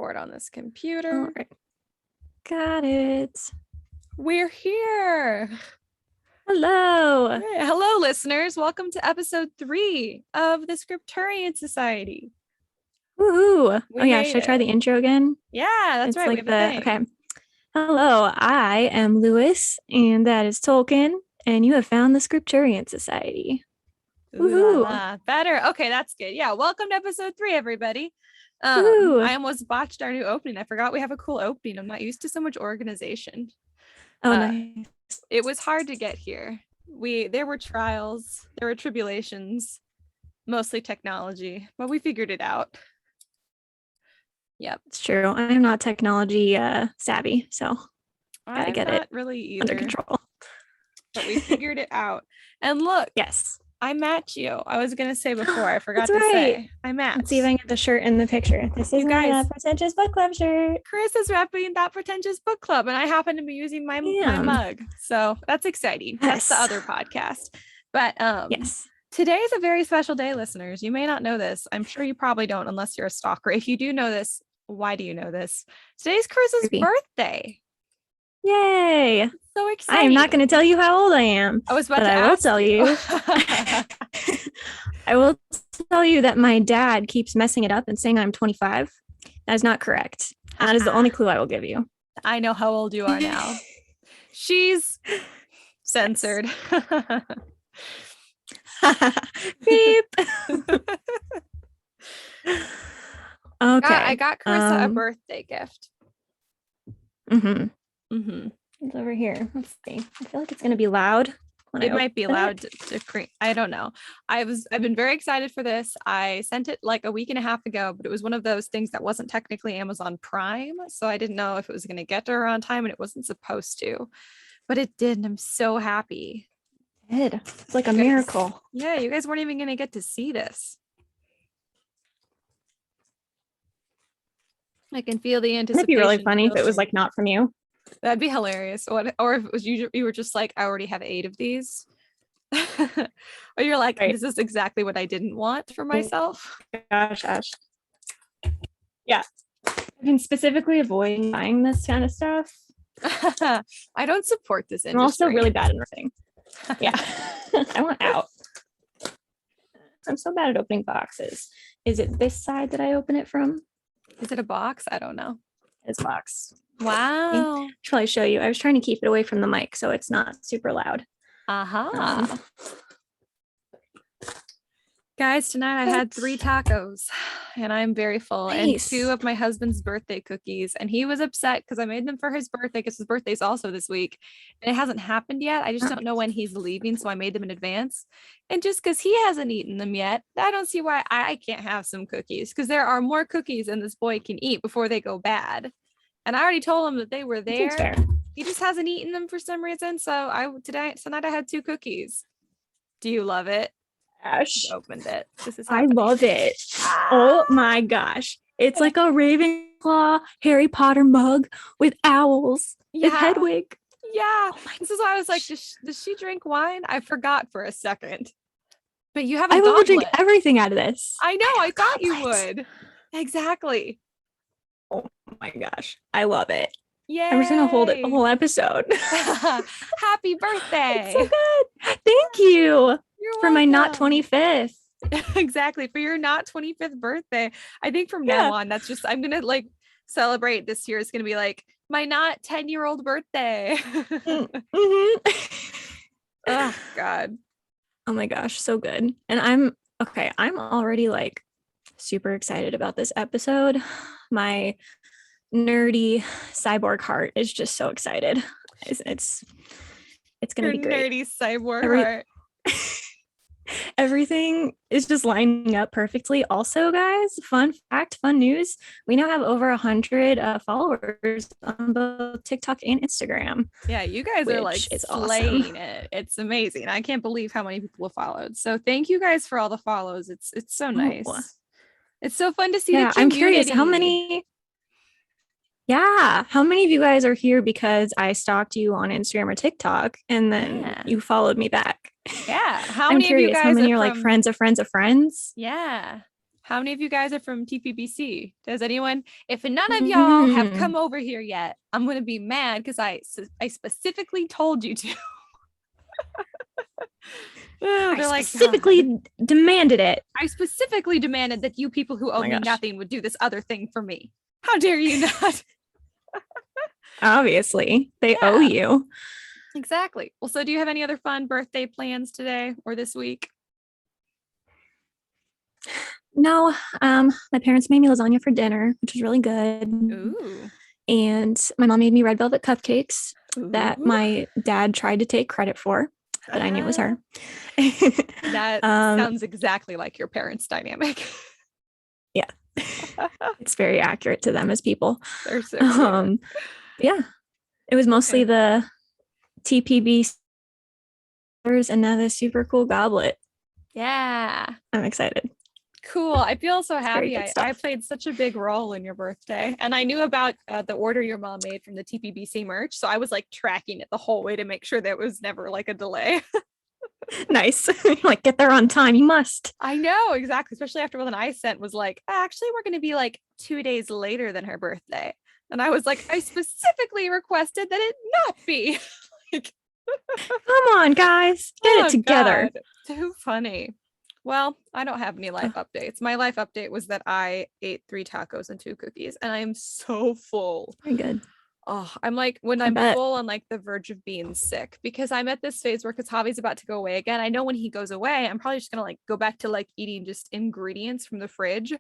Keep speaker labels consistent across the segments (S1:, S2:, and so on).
S1: record on this computer.
S2: All right. Got it.
S1: We're here.
S2: Hello.
S1: Hey, hello, listeners. Welcome to episode 3 of the Scripturient Society.
S2: Woohoo. Should I try the intro again?
S1: Yeah, that's right.
S2: Like okay. Hello, I am Lewis, and that is Tolkien, and you have found the Scripturient Society.
S1: Woohoo. Better. Okay, that's good. Yeah, welcome to episode 3, everybody. I almost botched our new opening. I forgot we have a cool opening. I'm not used to so much organization.
S2: Nice.
S1: It was hard to get here. There were trials, there were tribulations, mostly technology, but we figured it out. Yep,
S2: it's true. I'm not technology savvy, so gotta get it
S1: really either.
S2: Under control.
S1: But we figured it out. And look,
S2: yes,
S1: I match you. I was gonna say before, I forgot to say I match.
S2: Let's see if I can get the shirt in the picture. This is my pretentious book club shirt.
S1: Karissa's repping that pretentious book club, and I happen to be using my mug, so that's exciting. Yes. That's the other podcast. But yes, today is a very special day, listeners. You may not know this. I'm sure you probably don't, unless you're a stalker. If you do know this, why do you know this? Today's Karissa's birthday.
S2: Yay!
S1: So exciting.
S2: I am not going to tell you how old I am.
S1: I was about to ask.
S2: Will tell you. I will tell you that my dad keeps messing it up and saying I'm 25. That is not correct. That is the only clue I will give you.
S1: I know how old you are now. She's censored.
S2: Beep. Okay.
S1: I got Karissa a birthday gift.
S2: It's over here. Let's see. I feel like it's going to be loud.
S1: It might be loud to cream. I don't know. I've been very excited for this. I sent it like a week and a half ago, but it was one of those things that wasn't technically Amazon Prime. So I didn't know if it was going to get to her on time, and it wasn't supposed to, but it did. And I'm so happy.
S2: It did. It's like a miracle.
S1: Yeah. You guys weren't even going to get to see this. I can feel the anticipation.
S2: It'd be really funny if it was like not from you.
S1: That'd be hilarious. Or if it was you were just like, I already have 8 of these. Or you're like, This is exactly what I didn't want for myself.
S2: Gosh. Yeah. I've been specifically avoiding buying this kind of stuff.
S1: I don't support this industry.
S2: I'm also really bad at everything. Yeah. I want out. I'm so bad at opening boxes. Is it this side that I open it from?
S1: Is it a box? I don't know.
S2: It's a box.
S1: Wow.
S2: I'll probably show you. I was trying to keep it away from the mic so it's not super loud.
S1: Guys, tonight I had 3 tacos and I'm very full.
S2: Nice.
S1: And 2 of my husband's birthday cookies. And he was upset because I made them for his birthday, because his birthday's also this week. And it hasn't happened yet. I just don't know when he's leaving. So I made them in advance. And just because he hasn't eaten them yet, I don't see why I can't have some cookies, because there are more cookies than this boy can eat before they go bad. And I already told him that they were there. He just hasn't eaten them for some reason. So tonight I had 2 cookies. Do you love it?
S2: Gosh.
S1: Opened it. This is
S2: I love it. Oh my gosh. It's like a Ravenclaw Harry Potter mug with owls.
S1: Yeah.
S2: With Hedwig.
S1: Yeah. This is why I was like, does she drink wine? I forgot for a second. But you have a
S2: I will drink
S1: goblet.
S2: everything out of this.
S1: I know. I thought you would. Exactly.
S2: Oh my gosh. I love it.
S1: Yeah.
S2: I'm just going to hold it the whole episode.
S1: Happy birthday.
S2: It's so good. Thank you.
S1: You're
S2: for
S1: welcome.
S2: My not 25th.
S1: Exactly. For your not 25th birthday. I think from now on, that's just, I'm going to like celebrate this year. It's going to be like my not 10-year-old birthday. Oh God.
S2: Oh my gosh. So good. And I'm already like super excited about this episode. My nerdy cyborg heart is just so excited. It's going to be great.
S1: Nerdy cyborg heart.
S2: Everything is just lining up perfectly. Also, guys, fun fact, fun news. We now have over 100 followers on both TikTok and Instagram.
S1: Yeah, you guys are like slaying it. It's amazing. I can't believe how many people have followed. So thank you guys for all the follows. It's so nice. It's so fun to see the community. I'm curious, how many of you guys are here because I stalked you on Instagram or TikTok and then you followed me back? Yeah.
S2: I'm curious, how many are like friends of friends of friends?
S1: Yeah. How many of you guys are from TPBC? Does anyone, if none of y'all have come over here yet, I'm going to be mad because I specifically told you to.
S2: I specifically demanded it.
S1: I specifically demanded that you people who owe me nothing would do this other thing for me. How dare you not?
S2: Obviously, they owe you.
S1: Exactly. Well, so do you have any other fun birthday plans today or this week?
S2: No, my parents made me lasagna for dinner, which was really good.
S1: Ooh.
S2: And my mom made me red velvet cupcakes that my dad tried to take credit for, but I knew it was her.
S1: That sounds exactly like your parents' dynamic.
S2: Yeah. It's very accurate to them as people.
S1: They're so cute.
S2: Yeah. It was mostly the TPB and now the super cool goblet.
S1: Yeah.
S2: I'm excited.
S1: Cool. I feel so happy. I played such a big role in your birthday, and I knew about the order your mom made from the TPBC merch. So I was like tracking it the whole way to make sure there was never like a delay.
S2: Nice. Like, get there on time. You must.
S1: I know, exactly. Especially after one I sent was like, actually, we're going to be like 2 days later than her birthday. And I was like, I specifically requested that it not be. Like,
S2: come on, guys. Get it together.
S1: God. Too funny. Well, I don't have any life updates. My life update was that I ate 3 tacos and 2 cookies, and I am so full.
S2: Very good.
S1: Oh, I'm like, when I'm full, on like the verge of being sick, because I'm at this phase where Katavi's about to go away again. I know when he goes away, I'm probably just gonna like go back to like eating just ingredients from the fridge.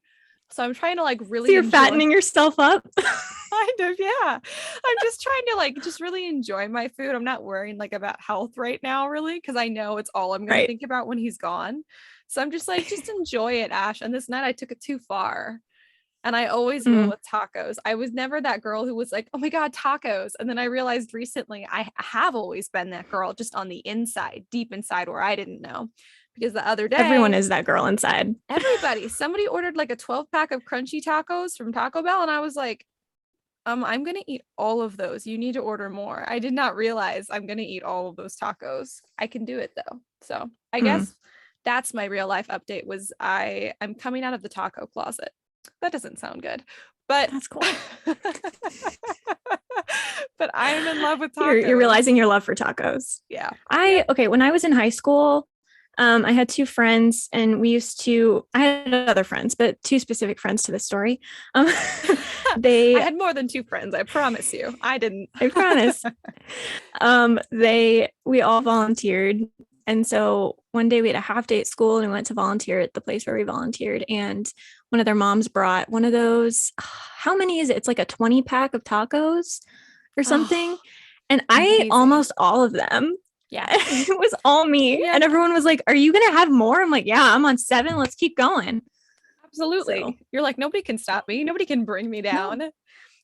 S1: So I'm trying to like really.
S2: So you're fattening yourself up.
S1: Kind of, yeah. I'm just trying to like just really enjoy my food. I'm not worrying like about health right now, really, because I know it's all I'm gonna think about when he's gone. So I'm just like, just enjoy it, Ash. And this night I took it too far. And I always will with tacos. I was never that girl who was like, oh my God, tacos. And then I realized recently I have always been that girl just on the inside, deep inside where I didn't know. Because the other day,
S2: everyone is that girl inside.
S1: Somebody ordered like a 12-pack of crunchy tacos from Taco Bell. And I was like, I'm going to eat all of those. You need to order more. I did not realize I'm going to eat all of those tacos. I can do it though. So I guess that's my real life update was I'm coming out of the taco closet. That doesn't sound good, but
S2: that's cool.
S1: But I'm in love with tacos.
S2: You're realizing your love for tacos.
S1: Yeah.
S2: When I was in high school, I had 2 friends and I had other friends, but 2 specific friends to this story.
S1: I had more than 2 friends. I promise you. I didn't.
S2: I promise. We all volunteered. And so one day we had a half day at school and we went to volunteer at the place where we volunteered. And one of their moms brought one of those, how many is it? It's like a 20-pack of tacos or something. And I ate almost all of them.
S1: Yeah.
S2: It was all me. Yeah. And everyone was like, are you going to have more? I'm like, yeah, I'm on 7. Let's keep going.
S1: Absolutely. So, you're like, nobody can stop me. Nobody can bring me down. No.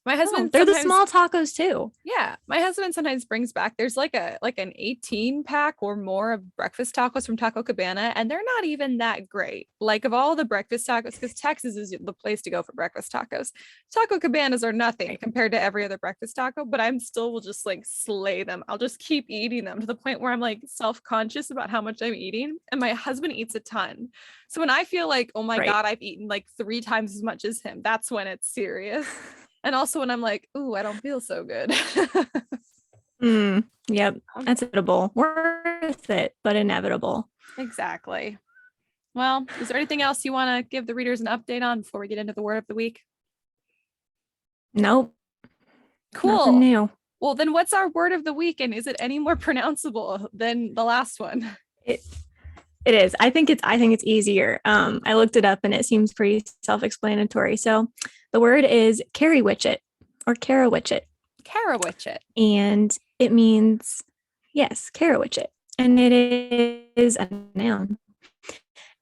S1: My husband,
S2: they're the small tacos too.
S1: Yeah. My husband sometimes brings back, there's like an 18-pack or more of breakfast tacos from Taco Cabana. And they're not even that great. Like of all the breakfast tacos, because Texas is the place to go for breakfast tacos. Taco Cabanas are nothing compared to every other breakfast taco, but I'm still will just like slay them. I'll just keep eating them to the point where I'm like self-conscious about how much I'm eating. And my husband eats a ton. So when I feel like, oh my God, I've eaten like 3 times as much as him, that's when it's serious. And also when I'm like, ooh, I don't feel so good.
S2: Yep. That's inevitable. Worth it, but inevitable.
S1: Exactly. Well, is there anything else you want to give the readers an update on before we get into the word of the week?
S2: Nope.
S1: Cool.
S2: Nothing new.
S1: Well, then what's our word of the week? And is it any more pronounceable than the last one?
S2: It is. I think it's easier. I looked it up and it seems pretty self-explanatory. So the word is Carriwitchet or Carriwitchet.
S1: Carriwitchet.
S2: And it means, yes, Carriwitchet. And it is a noun.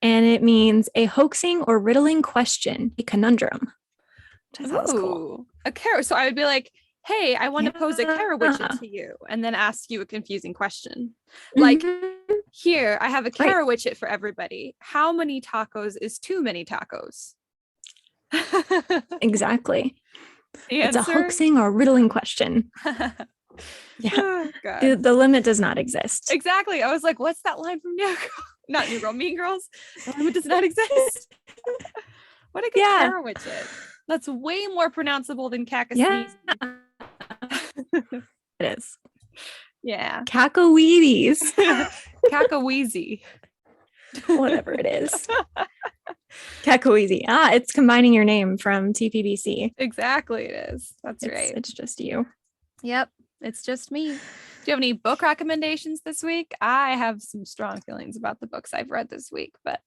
S2: And it means a hoaxing or riddling question, a conundrum. That sounds cool.
S1: So I would be like, hey, I want to pose a Carriwitchet to you and then ask you a confusing question. Like, here, I have a Carriwitchet for everybody. How many tacos is too many tacos?
S2: Exactly. It's a hoaxing or riddling question. Yeah. Oh, the limit does not exist.
S1: Exactly. I was like, what's that line from New Girl? Not New Girl, Mean Girls? The limit does not exist. What a good
S2: Yeah.
S1: Carriwitchet. That's way more pronounceable than
S2: Yeah.
S1: Kakasneezy.
S2: It is.
S1: Yeah.
S2: Cacaweeties.
S1: Cakaweezy.
S2: Whatever it is. Cacaweezy. It's combining your name from TPBC.
S1: Exactly, it is. That's right.
S2: It's just you.
S1: Yep. It's just me. Do you have any book recommendations this week? I have some strong feelings about the books I've read this week, but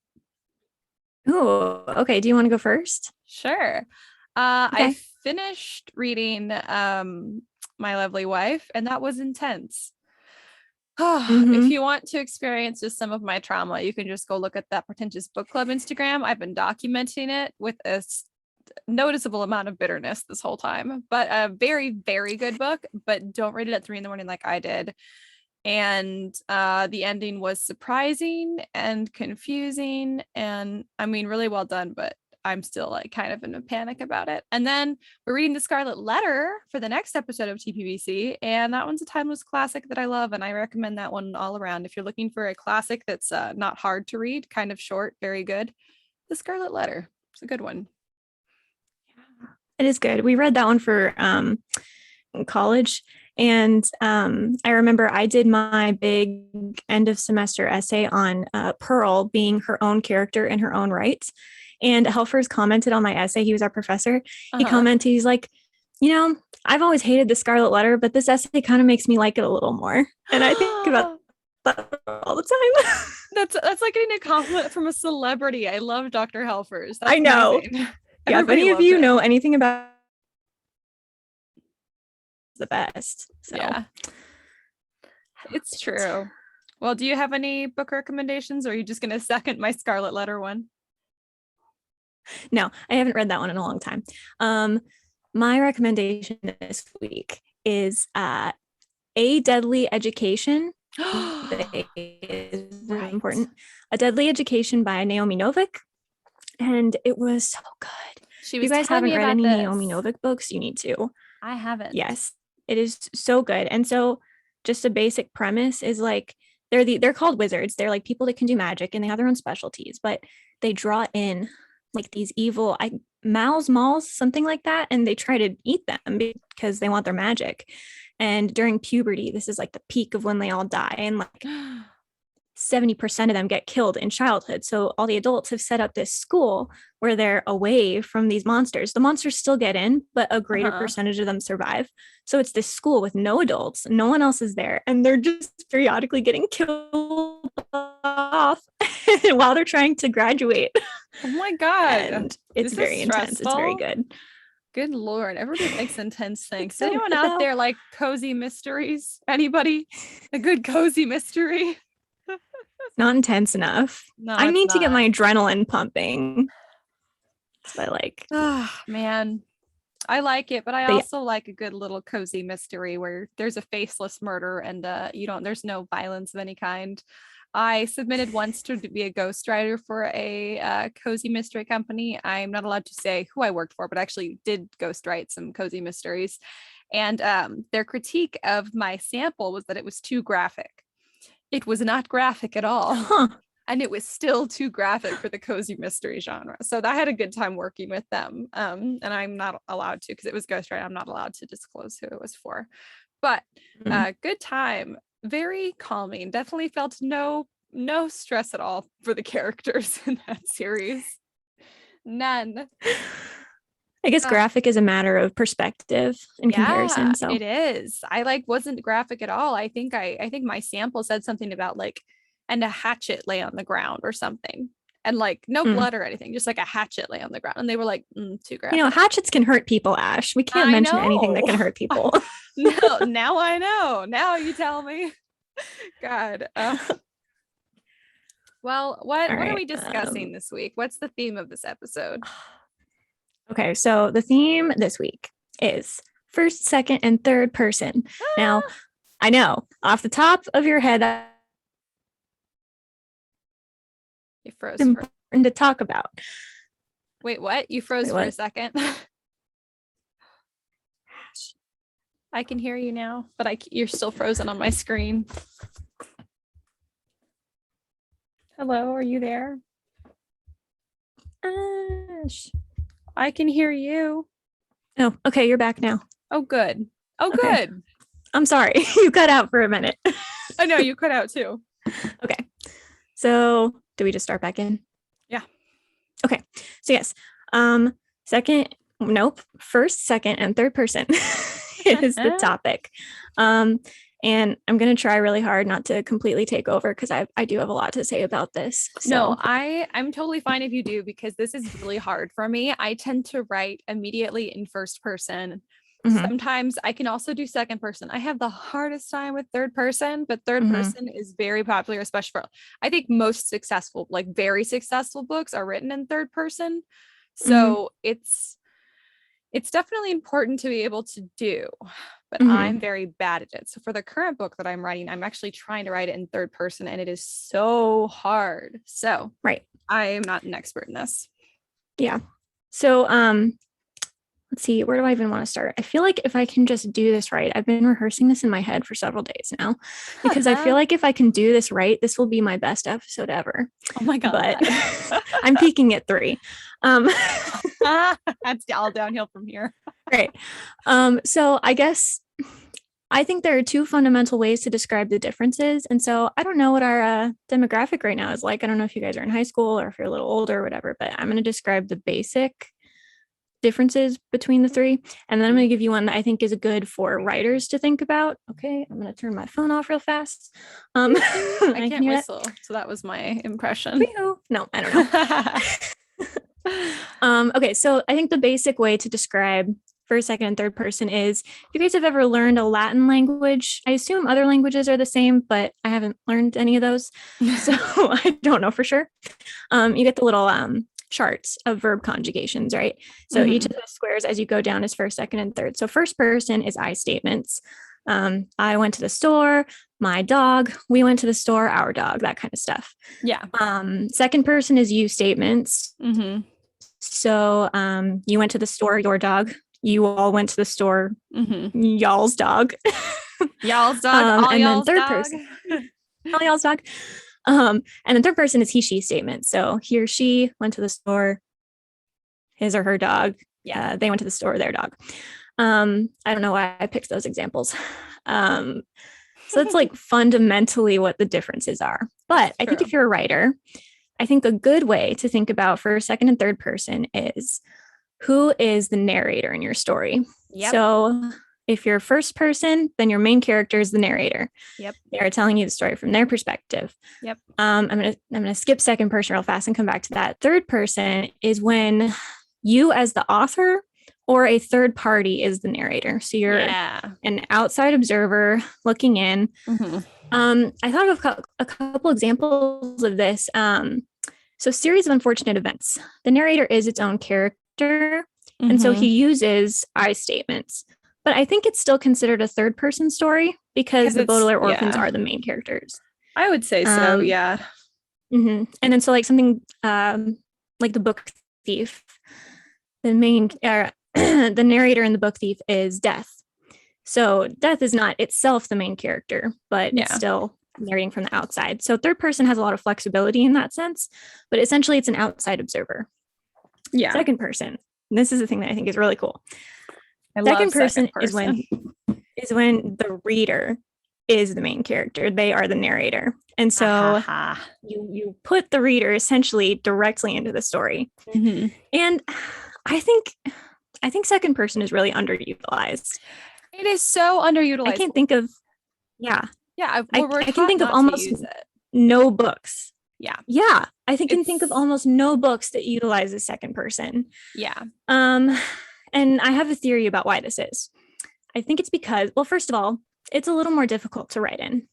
S2: Oh, okay. Do you want to go first?
S1: sure.
S2: Okay.
S1: I finished reading My Lovely Wife, and that was intense. If you want to experience just some of my trauma, you can just go look at that Pretentious Book Club Instagram. I've been documenting it with a noticeable amount of bitterness this whole time, but a very, very good book. But don't read it at 3 a.m. like I did. And the ending was surprising and confusing, and I mean, really well done, but I'm still like kind of in a panic about it. And then we're reading The Scarlet Letter for the next episode of TPBC, and that one's a timeless classic that I love, and I recommend that one all around. If you're looking for a classic that's not hard to read, kind of short, very good, The Scarlet Letter. It's a good one.
S2: It is good. We read that one for college. And I remember I did my big end of semester essay on Pearl being her own character in her own right. And Helfers commented on my essay. He was our professor. He commented, he's like, I've always hated The Scarlet Letter, but this essay kind of makes me like it a little more. And I think about that all the time.
S1: That's like getting a compliment from a celebrity. I love Dr. Helfers. That's
S2: I know.
S1: amazing.
S2: Yeah, if any of you know anything about the best. So
S1: yeah, it's true. Well, do you have any book recommendations, or are you just going to second my Scarlet Letter one?
S2: No, I haven't read that one in a long time. My recommendation this week is A Deadly Education. Is really important. A Deadly Education by Naomi Novik. And it was so good. If you guys haven't read any Naomi Novik books, you need to.
S1: I haven't.
S2: Yes, it is so good. And so just a basic premise is like they're called wizards. They're like people that can do magic and they have their own specialties, but they draw in like these evil malls, something like that, and they try to eat them because they want their magic. And during puberty, this is like the peak of when they all die, and like 70% of them get killed in childhood. So all the adults have set up this school where they're away from these monsters. The monsters still get in, but a greater percentage of them survive. So it's this school with no adults, no one else is there, and they're just periodically getting killed off while they're trying to graduate.
S1: Oh my God.
S2: And it's very intense. It's very good.
S1: Good Lord. Everybody likes intense things. So anyone out there like cozy mysteries? Anybody? A good cozy mystery?
S2: Not intense enough.
S1: No,
S2: I need to get my adrenaline pumping. So I like.
S1: Oh man, I like it, but I also like a good little cozy mystery where there's a faceless murder and there's no violence of any kind. I submitted once to be a ghostwriter for a cozy mystery company. I'm not allowed to say who I worked for, but I actually did ghostwrite some cozy mysteries. And their critique of my sample was that it was too graphic. It was not graphic at all. And it was still too graphic for the cozy mystery genre. So I had a good time working with them. And I'm not allowed to, because it was ghostwriting, I'm not allowed to disclose who it was for. But good time. Very calming. Definitely felt no stress at all for the characters in that series. None.
S2: I guess graphic is a matter of perspective in comparison. So
S1: it is. I wasn't graphic at all. I think my sample said something about like, and a hatchet lay on the ground or something, and like no blood or anything, just like a hatchet lay on the ground. And they were like, too graphic.
S2: Hatchets can hurt people, Ash. We can't mention anything that can hurt people.
S1: No, now I know. Now you tell me. God. Well, what are we discussing this week? What's the theme of this episode?
S2: Okay, so the theme this week is first, second, and third person. Now, I know off the top of your head,
S1: you froze.
S2: Important to talk about.
S1: Wait, what? You froze for a second. I can hear you now, but you're still frozen on my screen. Hello, are you there?
S2: gosh.
S1: I can hear you.
S2: Oh, okay. You're back now.
S1: Oh, good. Oh,
S2: Okay.
S1: good.
S2: I'm sorry. You cut out for a minute.
S1: I know you cut out too.
S2: Okay. So do we just start back in?
S1: Yeah.
S2: Okay. So yes. First, second, and third person is the topic. And I'm gonna try really hard not to completely take over because I do have a lot to say about this. So
S1: No, I'm totally fine if you do, because this is really hard for me. I tend to write immediately in first person.
S2: Mhm.
S1: Sometimes I can also do second person. I have the hardest time with third person, but third person is very popular, especially for, I think most successful, like very successful books are written in third person. So it's definitely important to be able to do, but I'm very bad at it. So for the current book that I'm writing, I'm actually trying to write it in third person, and it is so hard. So
S2: right.
S1: I am not an expert in this.
S2: Yeah. So let's see, where do I even want to start? I feel like if I can just do this right, I've been rehearsing this in my head for several days now, because I feel like if I can do this right, this will be my best episode ever.
S1: Oh my God.
S2: But I'm peaking at 3.
S1: That's all downhill from here.
S2: Right. So I guess I think there are 2 fundamental ways to describe the differences. And so I don't know what our demographic right now is like. I don't know if you guys are in high school or if you're a little older or whatever, but I'm going to describe the basic differences between the 3. And then I'm going to give you one that I think is good for writers to think about. Okay, I'm going to turn my phone off real fast.
S1: I can't whistle. So that was my impression.
S2: No, I don't know. Okay, so I think the basic way to describe first, second, and third person is, if you guys have ever learned a Latin language, I assume other languages are the same, but I haven't learned any of those. So I don't know for sure. You get the little charts of verb conjugations, right? So each of those squares as you go down is first, second, and third. So first person is I statements. I went to the store, my dog, we went to the store, our dog, that kind of stuff.
S1: Yeah.
S2: Second person is you statements. So you went to the store, your dog, you all went to the store, y'all's dog.
S1: Y'all's dog, all
S2: and
S1: y'all's
S2: then third
S1: dog.
S2: person, all y'all's dog. And then third person is he, she statement. So he or she went to the store, his or her dog. Yeah, they went to the store, their dog. I don't know why I picked those examples. So that's like fundamentally what the differences are. But I think if you're a writer, I think a good way to think about first, second, and third person is, who is the narrator in your story? Yep. So if you're first person, then your main character is the narrator. Yep. They are telling you the story from their perspective. Yep. I'm gonna skip second person real fast and come back to that. Third person is when you as the author or a third party is the narrator. So you're an outside observer looking in. I thought of a couple examples of this. So series of unfortunate events. The narrator is its own character. And so he uses I statements. But I think it's still considered a third person story because the Baudelaire orphans are the main characters.
S1: I would say so, yeah.
S2: And then so like something like the book thief, the main the narrator in the book thief is Death. So Death is not itself the main character, but it's still narrating from the outside. So third person has a lot of flexibility in that sense, but essentially it's an outside observer. Yeah. Second person. And this is the thing that I think is really cool. Second person is when the reader is the main character. They are the narrator. And so you put the reader essentially directly into the story. And I think second person is really underutilized.
S1: It is so underutilized.
S2: I can't think of
S1: I
S2: can think of almost no books. Yeah. I can think of almost no books that utilize the second person. Yeah. And I have a theory about why this is. I think it's because, well, first of all, it's a little more difficult to write in.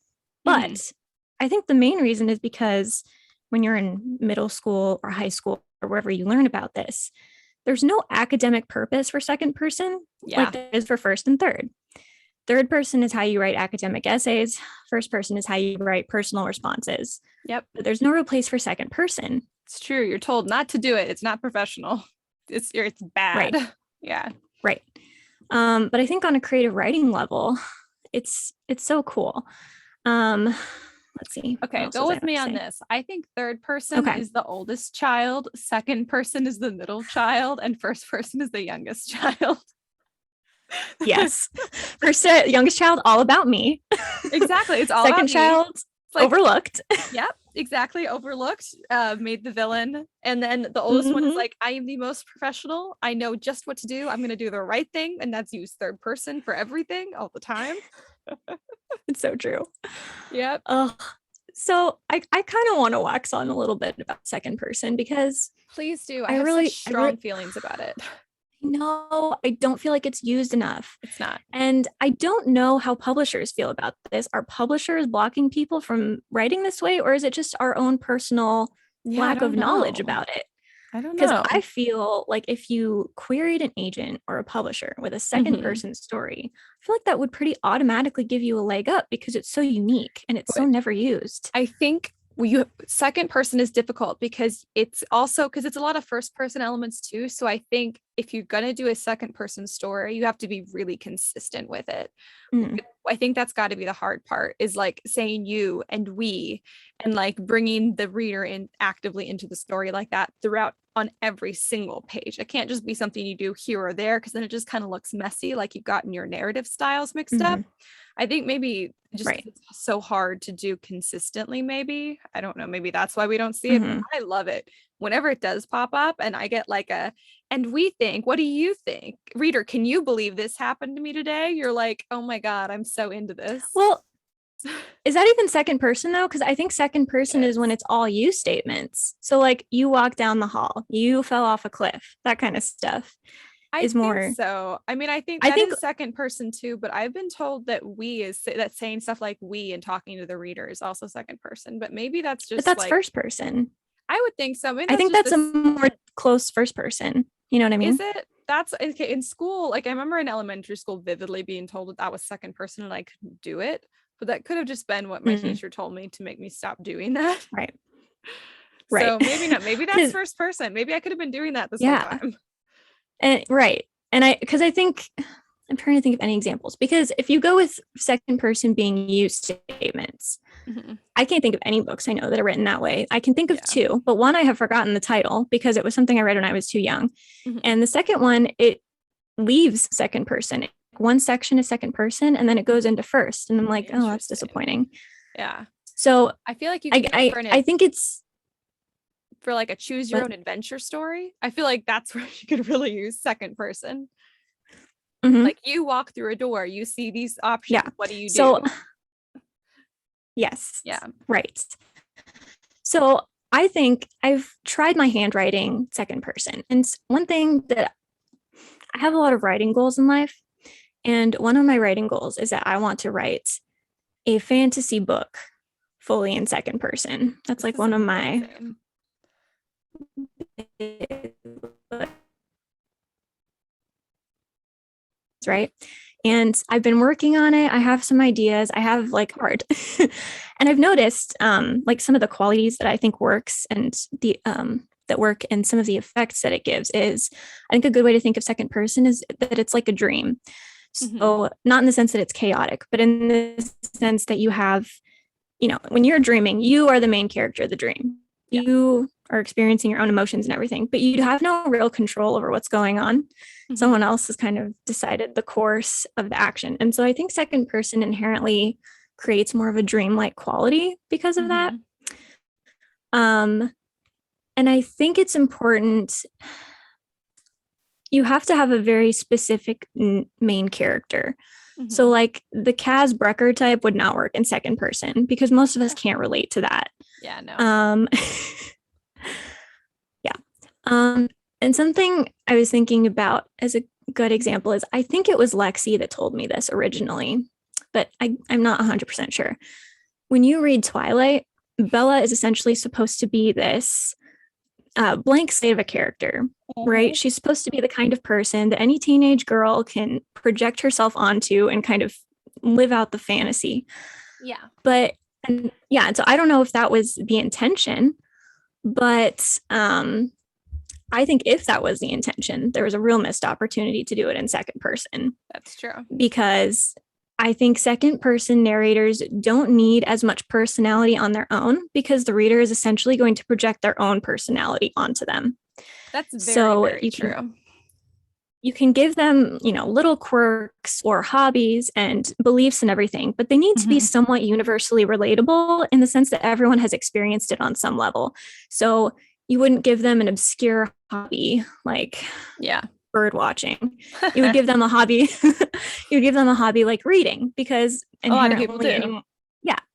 S2: But I think the main reason is because when you're in middle school or high school or wherever you learn about this, there's no academic purpose for second person like there is for first and third. Third person is how you write academic essays. First person is how you write personal responses. Yep. But there's no real place for second person.
S1: It's true. You're told not to do it. It's not professional. It's bad.
S2: Right.
S1: Yeah.
S2: Right. But I think on a creative writing level, it's so cool. Let's Let's see.
S1: Okay, go with me on this. I think third person is the oldest child, second person is the middle child, and first person is the youngest child.
S2: Yes. First youngest child, all about me.
S1: Exactly. It's all
S2: second
S1: about
S2: child,
S1: like,
S2: overlooked.
S1: Yep, exactly. Overlooked, made the villain. And then the oldest one is like, I am the most professional. I know just what to do. I'm going to do the right thing. And that's use third person for everything all the time.
S2: It's so true.
S1: Yep.
S2: So I kind of want to wax on a little bit about second person because
S1: please do. I have such strong feelings about it.
S2: No, I don't feel like it's used enough.
S1: It's not.
S2: And I don't know how publishers feel about this. Are publishers blocking people from writing this way, or is it just our own personal lack of knowledge about it?
S1: I don't know.
S2: Because I feel like if you queried an agent or a publisher with a second person story, I feel like that would pretty automatically give you a leg up because it's so unique and it's so never used.
S1: I think second person is difficult because it's also because it's a lot of first person elements too. So I think if you're going to do a second person story, you have to be really consistent with it. I think that's got to be the hard part, is like saying you and we, and like bringing the reader in actively into the story like that throughout on every single page. It can't just be something you do here or there, because then it just kind of looks messy, like you've gotten your narrative styles mixed up. I think maybe just it's so hard to do consistently. Maybe, I don't know, maybe that's why we don't see it. But I love it whenever it does pop up and I get like and we think, what do you think? Reader, can you believe this happened to me today? You're like, oh my God, I'm so into this.
S2: Well, is that even second person though? Because I think second person is when it's all you statements. So like you walk down the hall, you fell off a cliff, that kind of stuff.
S1: I think so. I mean, I think that is second person too, but I've been told that that saying stuff like we and talking to the reader is also second person, but maybe that's just
S2: that's like, first person.
S1: I would think so.
S2: I think that's a more close first person. You know what I mean?
S1: Is it? That's okay. In school, like I remember in elementary school vividly being told that was second person and I couldn't do it, but that could have just been what my teacher told me to make me stop doing that.
S2: Right.
S1: So maybe not. Maybe that's first person. Maybe I could have been doing that this whole time.
S2: And because I think I'm trying to think of any examples, because if you go with second person being used statements, I can't think of any books I know that are written that way. I can think of two, but one I have forgotten the title because it was something I read when I was too young. And the second one, it leaves second person. One section is second person and then it goes into first. And I'm like, oh, that's disappointing.
S1: Yeah.
S2: So
S1: I feel like
S2: I think it's
S1: for like a choose your own adventure story. I feel like that's where you could really use second person. Like you walk through a door, you see these options. What do you do?
S2: So yes.
S1: Yeah.
S2: Right. So I think I've tried my handwriting second person. And one thing that I have a lot of writing goals in life. And one of my writing goals is that I want to write a fantasy book fully in second person. That's like one of my right. And I've been working on it. I have some ideas. I have like art. And I've noticed like some of the qualities that I think works and the that work and some of the effects that it gives is, I think a good way to think of second person is that it's like a dream. So not in the sense that it's chaotic, but in the sense that you have, when you're dreaming, you are the main character of the dream. You are experiencing your own emotions and everything, but you have no real control over what's going on. Someone else has kind of decided the course of the action. And so I think second person inherently creates more of a dreamlike quality because of that. And I think it's important. You have to have a very specific main character. So like the Kaz Brecker type would not work in second person because most of us can't relate to that.
S1: Yeah, no.
S2: And something I was thinking about as a good example is, I think it was Lexi that told me this originally, but I'm not 100% sure. When you read Twilight, Bella is essentially supposed to be this blank slate of a character, right? She's supposed to be the kind of person that any teenage girl can project herself onto and kind of live out the fantasy.
S1: Yeah.
S2: But and so I don't know if that was the intention, but I think if that was the intention, there was a real missed opportunity to do it in second person.
S1: That's true.
S2: Because I think second person narrators don't need as much personality on their own because the reader is essentially going to project their own personality onto them.
S1: That's very,
S2: So
S1: very true.
S2: You can give them, little quirks or hobbies and beliefs and everything, but they need to be somewhat universally relatable in the sense that everyone has experienced it on some level. So you wouldn't give them an obscure hobby like bird watching. You would give them a hobby. You would give them a hobby like reading because
S1: a lot of people do.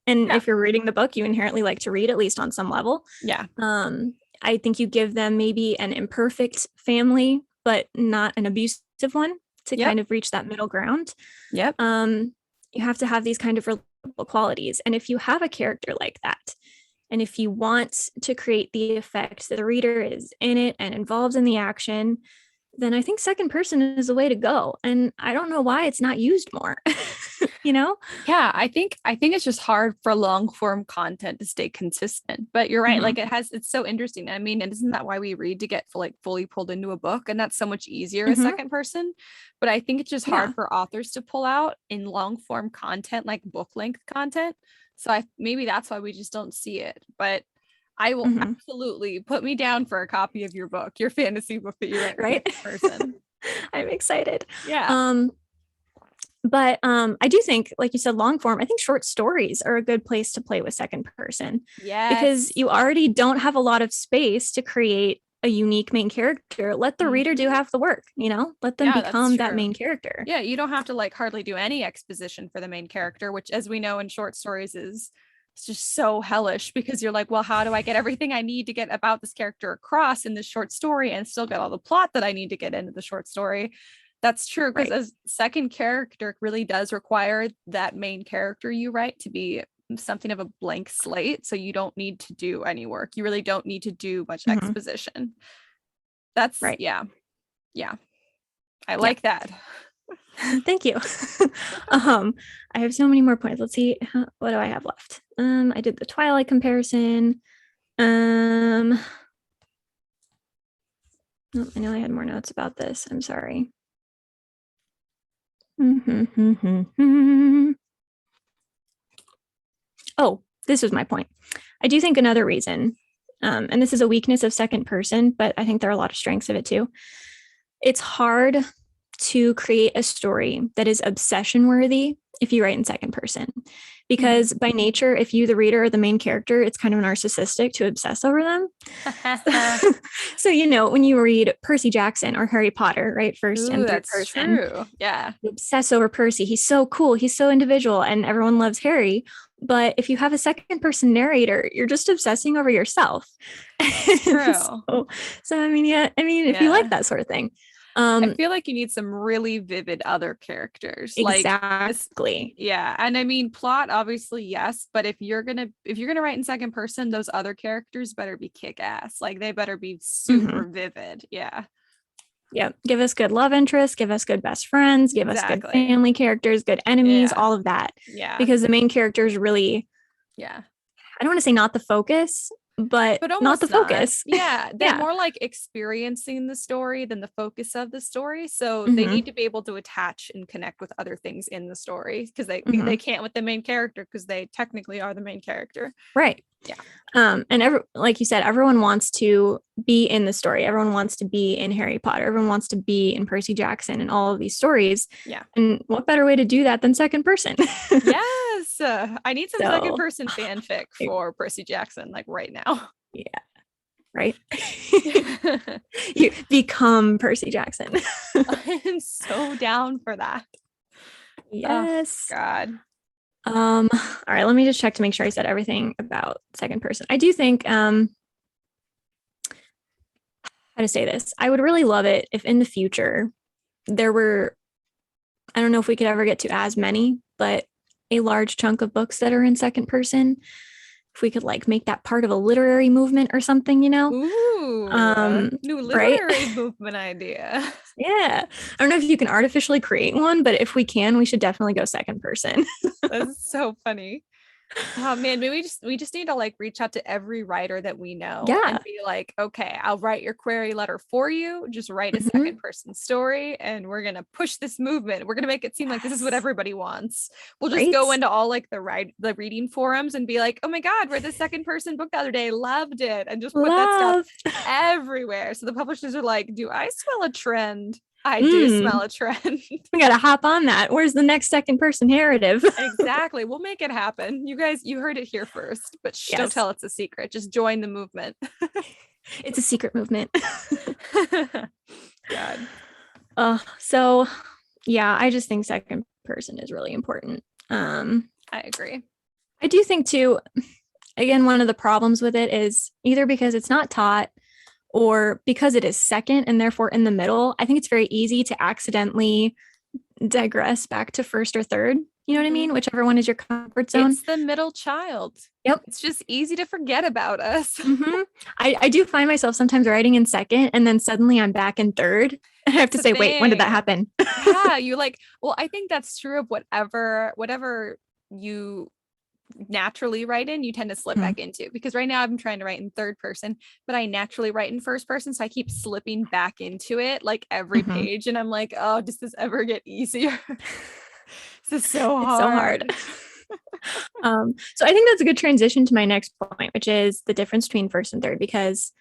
S2: And if you're reading the book, you inherently like to read, at least on some level.
S1: Yeah.
S2: I think you give them maybe an imperfect family, but not an abusive one to kind of reach that middle ground.
S1: Yep.
S2: You have to have these kind of relatable qualities. And if you have a character like that, and if you want to create the effect that the reader is in it and involved in the action, then I think second person is the way to go. And I don't know why it's not used more.
S1: Yeah, I think it's just hard for long form content to stay consistent. But you're right, like it's so interesting. I mean, and isn't that why we read to get fully pulled into a book? And that's so much easier as second person. But I think it's just hard for authors to pull out in long form content, like book length content. So maybe that's why we just don't see it. But I will absolutely put me down for a copy of your book, your fantasy book that you write,
S2: right?
S1: Person.
S2: I'm excited.
S1: Yeah.
S2: But I do think, like you said, long form, I think short stories are a good place to play with second person.
S1: Yeah.
S2: Because you already don't have a lot of space to create a unique main character. Let the reader do half the work, let them become that main character.
S1: Yeah, you don't have to like hardly do any exposition for the main character, which, as we know in short stories, it's just so hellish because you're like, well, how do I get everything I need to get about this character across in this short story and still get all the plot that I need to get into the short story? That's true, because a second character really does require that main character you write to be something of a blank slate, so you don't need to do any work. You really don't need to do much exposition. That's right. Yeah. I like that.
S2: Thank you. I have so many more points. Let's see, what do I have left? I did the Twilight comparison. I know I had more notes about this. I'm sorry. Oh, this was my point. I do think another reason, and this is a weakness of second person, but I think there are a lot of strengths of it too. It's hard to create a story that is obsession worthy if you write in second person, because by nature, if you, the reader, are the main character, it's kind of narcissistic to obsess over them. So, when you read Percy Jackson or Harry Potter, right? First and third person.
S1: True. Yeah.
S2: You obsess over Percy. He's so cool. He's so individual and everyone loves Harry. But if you have a second person narrator, you're just obsessing over yourself.
S1: True.
S2: So if you like that sort of thing.
S1: I feel like you need some really vivid other characters.
S2: Exactly.
S1: And I mean, plot, obviously, yes, but if you're gonna write in second person, those other characters better be kick-ass. Like, they better be super vivid. Yeah.
S2: Give us good love interests, give us good best friends, give us good family characters, good enemies, all of that.
S1: Yeah.
S2: Because the main character is really, I don't want to say not the focus, but not the focus.
S1: Yeah. They're more like experiencing the story than the focus of the story. So they need to be able to attach and connect with other things in the story, because they can't with the main character, because they technically are the main character.
S2: Right. Yeah. And like you said, everyone wants to be in the story. Everyone wants to be in Harry Potter. Everyone wants to be in Percy Jackson and all of these stories.
S1: Yeah.
S2: And what better way to do that than second person?
S1: Yes. I need some second person fanfic for Percy Jackson, like right now.
S2: Yeah. Right. You become Percy Jackson.
S1: I'm so down for that.
S2: Yes.
S1: Oh, God.
S2: All right, let me just check to make sure I said everything about second person. I do think, how to say this, I would really love it if in the future there were, I don't know if we could ever get to as many, but a large chunk of books that are in second person. If we could like make that part of a literary movement or something,
S1: Ooh, new literary movement idea.
S2: Yeah. I don't know if you can artificially create one, but if we can, we should definitely go second person.
S1: That's so funny. Oh man, maybe we just need to like reach out to every writer that we know
S2: Yeah.
S1: and be like, okay, I'll write your query letter for you. Just write a
S2: Mhm.
S1: second person story and we're gonna push this movement. We're gonna make it seem like this is what
S2: Yes.
S1: everybody wants. We'll just
S2: Right?
S1: go into all like the reading forums and be like, oh my God, read the second person book the other day, loved it, and just put that stuff
S2: Love.
S1: everywhere. So the publishers are like, do I smell a trend? I do smell
S2: Mm,
S1: a trend.
S2: we gotta hop on that. Where's the next second person narrative?
S1: Exactly. We'll make it happen. You guys, you heard it here first, but shh, don't
S2: Yes.
S1: tell it's a secret. Just join the movement.
S2: It's a secret movement.
S1: God.
S2: So yeah, I just think second person is really important.
S1: I agree.
S2: I do think too, again, one of the problems with it is either because it's not taught or because it is second and therefore in the middle. I think it's very easy to accidentally digress back to first or third. You know what I mean? Whichever one is your comfort zone.
S1: It's the middle child.
S2: Yep.
S1: It's just easy to forget about us.
S2: Mm-hmm. I do find myself sometimes writing in second and then suddenly I'm back in third. I have to
S1: That's the
S2: say, wait, when did that
S1: thing.
S2: happen?
S1: Yeah, you like, well, I think that's true of whatever you naturally write in, you tend to slip
S2: Mhm.
S1: back into, because right now I'm trying to write in third person, but I naturally write in first person. So I keep slipping back into it like every
S2: Mhm.
S1: page. And I'm like, oh, does this ever get easier? This is so
S2: It's so hard.
S1: hard.
S2: So I think that's a good transition to my next point, which is the difference between first and third, because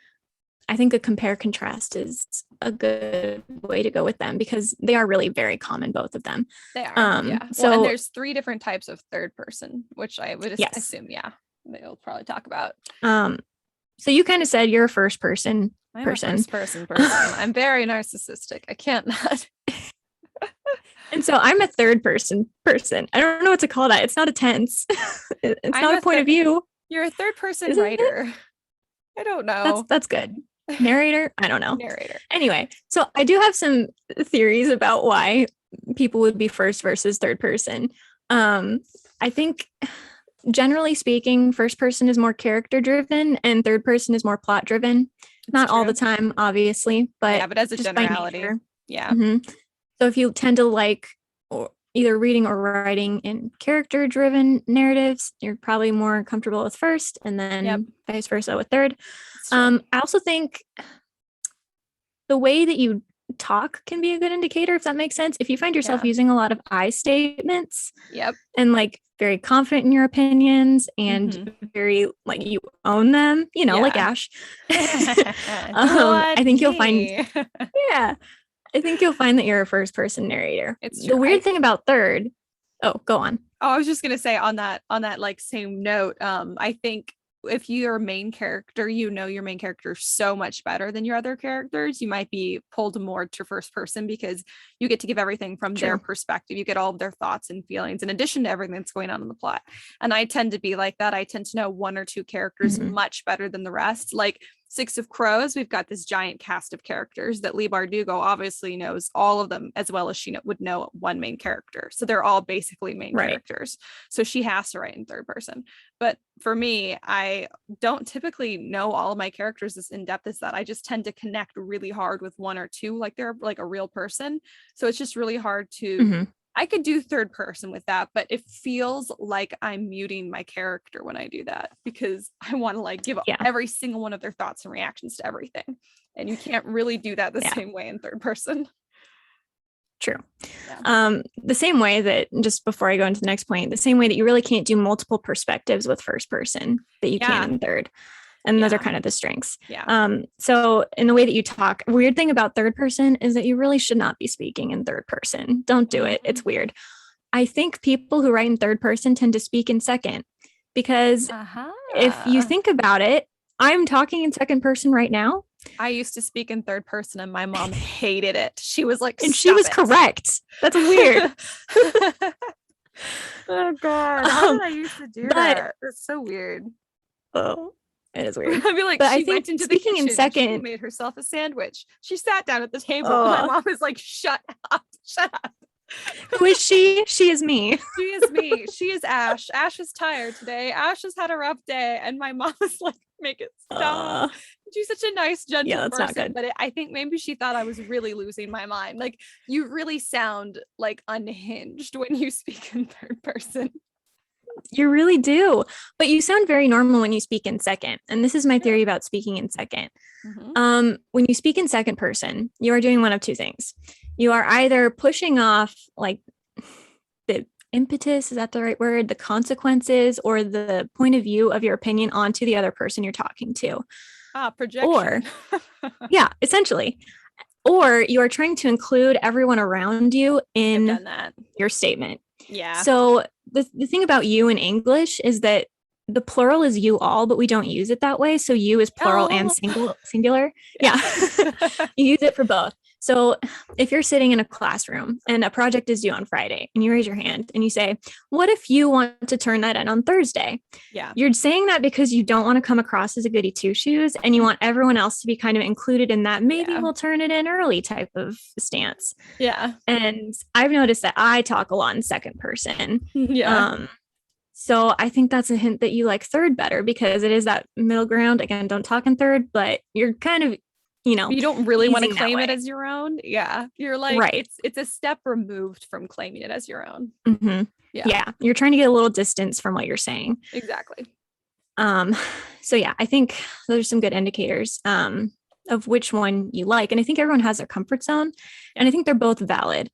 S2: I think a compare contrast is a good way to go with them because they are really very common, both of them.
S1: They are. Yeah. Well, and
S2: So
S1: there's 3 different types of third person, which I would
S2: yes.
S1: assume, yeah, they'll probably talk about.
S2: So you kind of said you're a first person
S1: I'm
S2: person.
S1: a first person. I'm very narcissistic. I can't not.
S2: And so I'm a third person. I don't know what to call that. It's not a tense. It's not a point of view.
S1: You're a third person
S2: Isn't
S1: writer. It? I don't know.
S2: That's good. Narrator? I don't know.
S1: Narrator.
S2: Anyway, so I do have some theories about why people would be first versus third person. I think generally speaking, first person is more character driven and third person is more plot driven. Not all the time, obviously, but
S1: yeah, but as a generality. Yeah.
S2: Mm-hmm. So if you tend to like either reading or writing in character driven narratives, you're probably more comfortable with first and then vice versa with third. I also think the way that you talk can be a good indicator, if that makes sense. If you find yourself using a lot of I statements and like very confident in your opinions and very like you own them, you know, like Ash. I think you'll find I think you'll find that you're a first person narrator. It's the weird thing about third. Oh, go on.
S1: Oh, I was just gonna say on that like same note, I think if you're a main character, you know your main character so much better than your other characters, you might be pulled more to first person because you get to give everything from their perspective. You get all of their thoughts and feelings in addition to everything that's going on in the plot. And I tend to be like that. I tend to know 1 or 2 characters much better than the rest. Like Six of Crows, we've got this giant cast of characters that Leigh Bardugo obviously knows all of them as well as she would know one main character. So they're all basically main characters. So she has to write in third person. But for me, I don't typically know all of my characters as in depth as that. I just tend to connect really hard with 1 or 2, like they're like a real person. So it's just really hard to I could do third person with that, but it feels like I'm muting my character when I do that because I want to like give every single one of their thoughts and reactions to everything. And you can't really do that the same way in third person.
S2: True. The same way that, just before I go into the next point, the same way that you really can't do multiple perspectives with first person that you can in third. And those are kind of the strengths. So in the way that you talk, weird thing about third person is that you really should not be speaking in third person. Don't do it. It's weird. I think people who write in third person tend to speak in second because if you think about it, I'm talking in second person right now.
S1: I used to speak in third person and my mom hated it. She was like,
S2: and she was correct. That's weird.
S1: Oh God. How did I used to do that? It's so weird.
S2: Oh. It is weird.
S1: I'd be like,
S2: but
S1: she
S2: I think
S1: went into the kitchen
S2: in second,
S1: she made herself a sandwich. She sat down at the table. And my mom was like, shut up.
S2: Who is she? She is me.
S1: She is me. She is Ash. Ash is tired today. Ash has had a rough day. And my mom was like, make it stop. She's such a nice, gentle person. Not good. But I think maybe she thought I was really losing my mind. Like, you really sound like unhinged when you speak in third person.
S2: You really do. But you sound very normal when you speak in second. And this is my theory about speaking in second. When you speak in second person, you are doing one of two things. You are either pushing off like the impetus, is that the right word? The consequences or the point of view of your opinion onto the other person you're talking to.
S1: Projection.
S2: Or, yeah, essentially. Or you are trying to include everyone around you in your statement.
S1: Yeah.
S2: So the thing about you in English is that the plural is you all, but we don't use it that way. So you is plural and singular. Yeah. You use it for both. So if you're sitting in a classroom and a project is due on Friday and you raise your hand and you say, what if you want to turn that in on Thursday?
S1: Yeah.
S2: You're saying that because you don't want to come across as a goody two shoes and you want everyone else to be kind of included in that. Maybe we'll turn it in early type of stance.
S1: Yeah.
S2: And I've noticed that I talk a lot in second person.
S1: Yeah.
S2: So I think that's a hint that you like third better because it is that middle ground. Again, don't talk in third, but you're kind of, you don't
S1: really want to claim it as your own. Yeah. You're like,
S2: right.
S1: It's a step removed from claiming it as your own.
S2: Yeah. You're trying to get a little distance from what you're saying.
S1: Exactly.
S2: So yeah, I think those are some good indicators of which one you like. And I think everyone has their comfort zone and I think they're both valid.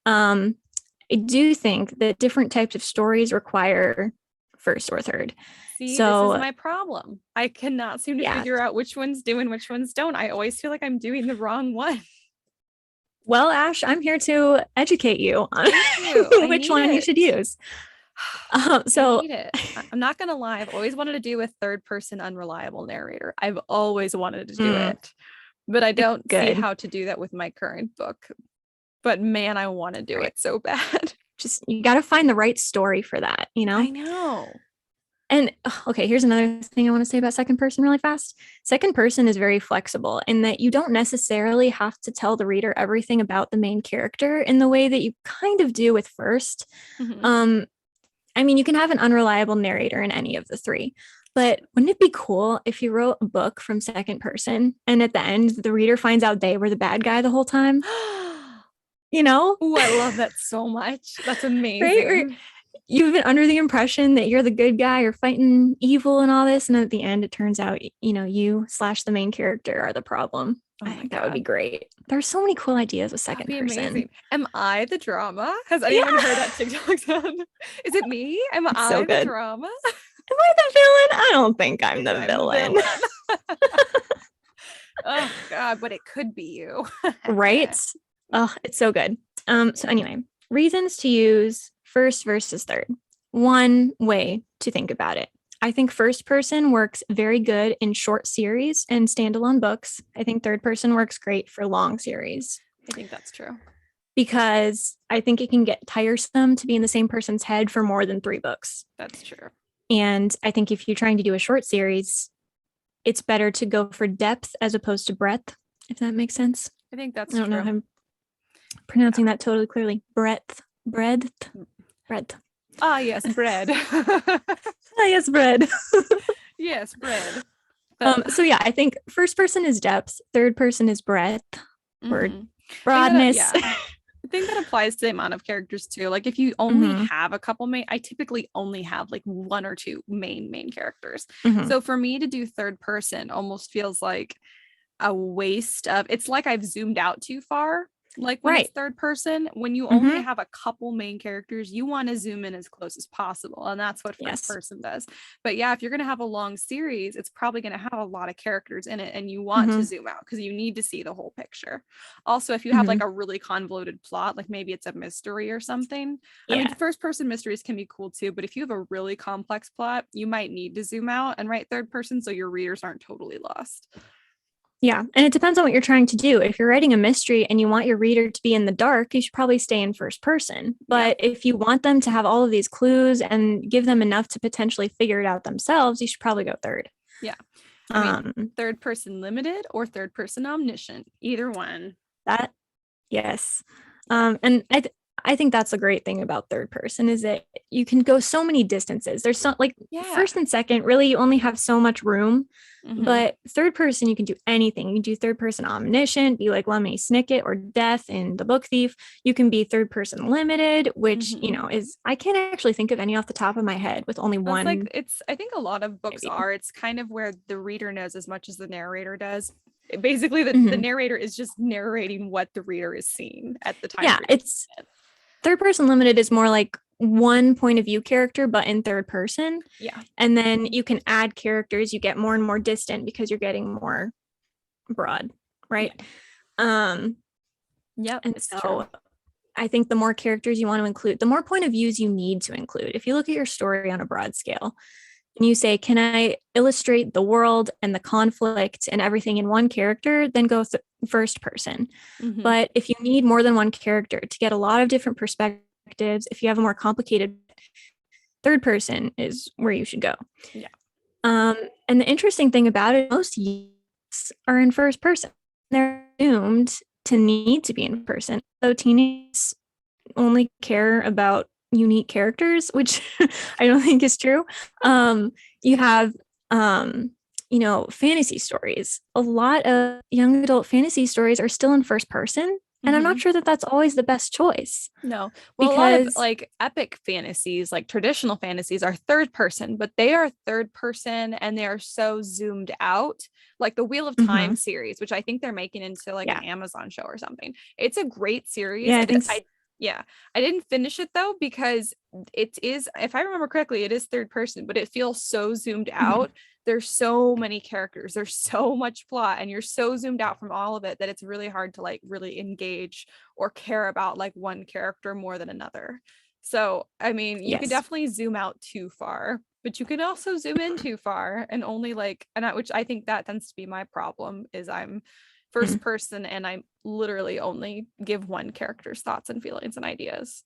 S2: I do think that different types of stories require first or third.
S1: See, this is my problem. I cannot seem to figure out which ones do and which ones don't. I always feel like I'm doing the wrong one.
S2: Well, Ash, I'm here to educate you on which one you should use. So
S1: I'm not going to lie. I've always wanted to do a third person unreliable narrator. I've always wanted to do it, but I don't see how to do that with my current book. But man, I want to do it so bad.
S2: Just, you got to find the right story for that,
S1: I know.
S2: And okay, here's another thing I want to say about second person really fast. Second person is very flexible in that you don't necessarily have to tell the reader everything about the main character in the way that you kind of do with first. I mean, you can have an unreliable narrator in any of the three, but wouldn't it be cool if you wrote a book from second person and at the end, the reader finds out they were the bad guy the whole time?
S1: Oh, I love that so much. That's amazing.
S2: Right? You've been under the impression that you're the good guy, you're fighting evil and all this. And at the end, it turns out, you/the main character are the problem. I think that would be great. There's so many cool ideas with second person.
S1: Amazing. Am I the drama? Has anyone heard that TikTok sound? Is it me? Am I the drama?
S2: Am I the villain? I don't think I'm the villain.
S1: Oh God, but it could be you.
S2: Right? Oh, it's so good. So anyway, reasons to use first versus third. One way to think about it. I think first person works very good in short series and standalone books. I think third person works great for long series.
S1: I think that's true.
S2: Because I think it can get tiresome to be in the same person's head for more than 3 books.
S1: That's true.
S2: And I think if you're trying to do a short series, it's better to go for depth as opposed to breadth, if that makes sense.
S1: I think that's true.
S2: I don't know if I'm pronouncing that totally clearly. Breadth.
S1: Ah, yes, bread.
S2: Yes, bread.
S1: Yes, bread.
S2: So yeah, I think first person is depth, third person is breadth, or broadness.
S1: I think that applies to the amount of characters too. Like if you only have a couple I typically only have like 1 or 2 main characters. So for me to do third person almost feels like a waste of, it's like I've zoomed out too far. Like when it's third person, when you only have a couple main characters, you want to zoom in as close as possible. And that's what first person does. But yeah, if you're going to have a long series, it's probably going to have a lot of characters in it and you want to zoom out because you need to see the whole picture. Also, if you have like a really convoluted plot, like maybe it's a mystery or something. I mean, first person mysteries can be cool too, but if you have a really complex plot, you might need to zoom out and write third person so your readers aren't totally lost.
S2: Yeah. And it depends on what you're trying to do. If you're writing a mystery and you want your reader to be in the dark, you should probably stay in first person. But if you want them to have all of these clues and give them enough to potentially figure it out themselves, you should probably go third.
S1: Yeah. I mean, third person limited or third person omniscient, either one.
S2: Yes. And I think that's a great thing about third person is that you can go so many distances. There's so like first and second, really you only have so much room. But third person, you can do anything. You can do third person omniscient, be like Lemony Snicket or Death in The Book Thief. You can be third person limited, which, you know, is, I can't actually think of any off the top of my head with only one.
S1: Like I think a lot of books it's kind of where the reader knows as much as the narrator does. Basically, the narrator is just narrating what the reader is seeing at the time.
S2: Yeah, it's third person limited is more like one point of view character, but in third person.
S1: Yeah.
S2: And then you can add characters. You get more and more distant because you're getting more broad, right?
S1: Yep.
S2: And so I think the more characters you want to include, the more point of views you need to include. If you look at your story on a broad scale and you say, can I illustrate the world and the conflict and everything in one character, then go first person. But if you need more than one character to get a lot of different perspectives, if you have a more complicated, third person is where you should go.
S1: Yeah.
S2: And the interesting thing about it, most are in first person. They're doomed to need to be in person. So teenagers only care about unique characters, which I don't think is true. You have you know, fantasy stories. A lot of young adult fantasy stories are still in first person. And I'm not sure that that's always the best choice.
S1: No. Well, because a lot of like epic fantasies, like traditional fantasies are third person, but they are third person and they are so zoomed out. Like the Wheel of Time series, which I think they're making into like an Amazon show or something. It's a great series.
S2: Yeah,
S1: I didn't finish it though, because it is, if I remember correctly, it is third person, but it feels so zoomed out. There's so many characters, there's so much plot, and you're so zoomed out from all of it that it's really hard to like really engage or care about like one character more than another. So, I mean, you can definitely zoom out too far, but you can also zoom in too far and only like, which I think that tends to be my problem is I'm first person and I literally only give one character's thoughts and feelings and ideas.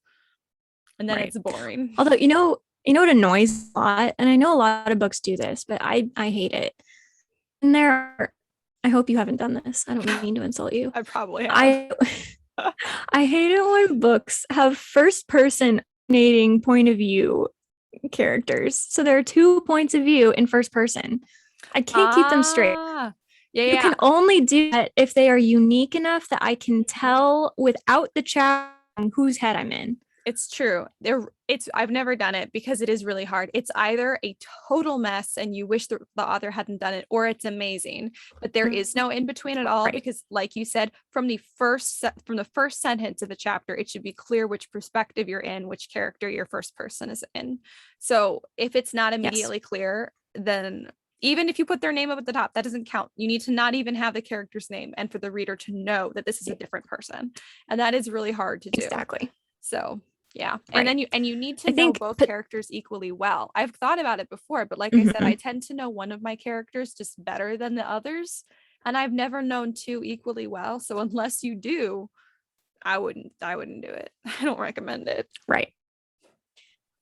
S1: And then it's boring.
S2: Although, you know what annoys a lot, and I know a lot of books do this, but I hate it. And I hope you haven't done this. I don't mean to insult you.
S1: I probably have.
S2: I hate it when books have first person point of view characters. So there are 2 points of view in first person. I can't keep them straight. You can only do that if they are unique enough that I can tell without the chat whose head I'm in.
S1: It's true. I've never done it because it is really hard. It's either a total mess and you wish the author hadn't done it, or it's amazing. But there is no in between at all, because like you said, from the first sentence of the chapter, it should be clear which perspective you're in, which character your first person is in. So if it's not immediately clear, then even if you put their name up at the top, that doesn't count. You need to not even have the character's name and for the reader to know that this is a different person. And that is really hard to do.
S2: Exactly.
S1: So yeah. And then you need to know both characters equally well. I've thought about it before, but like I said, I tend to know one of my characters just better than the others. And I've never known two equally well. So unless you do, I wouldn't do it. I don't recommend it.
S2: Right.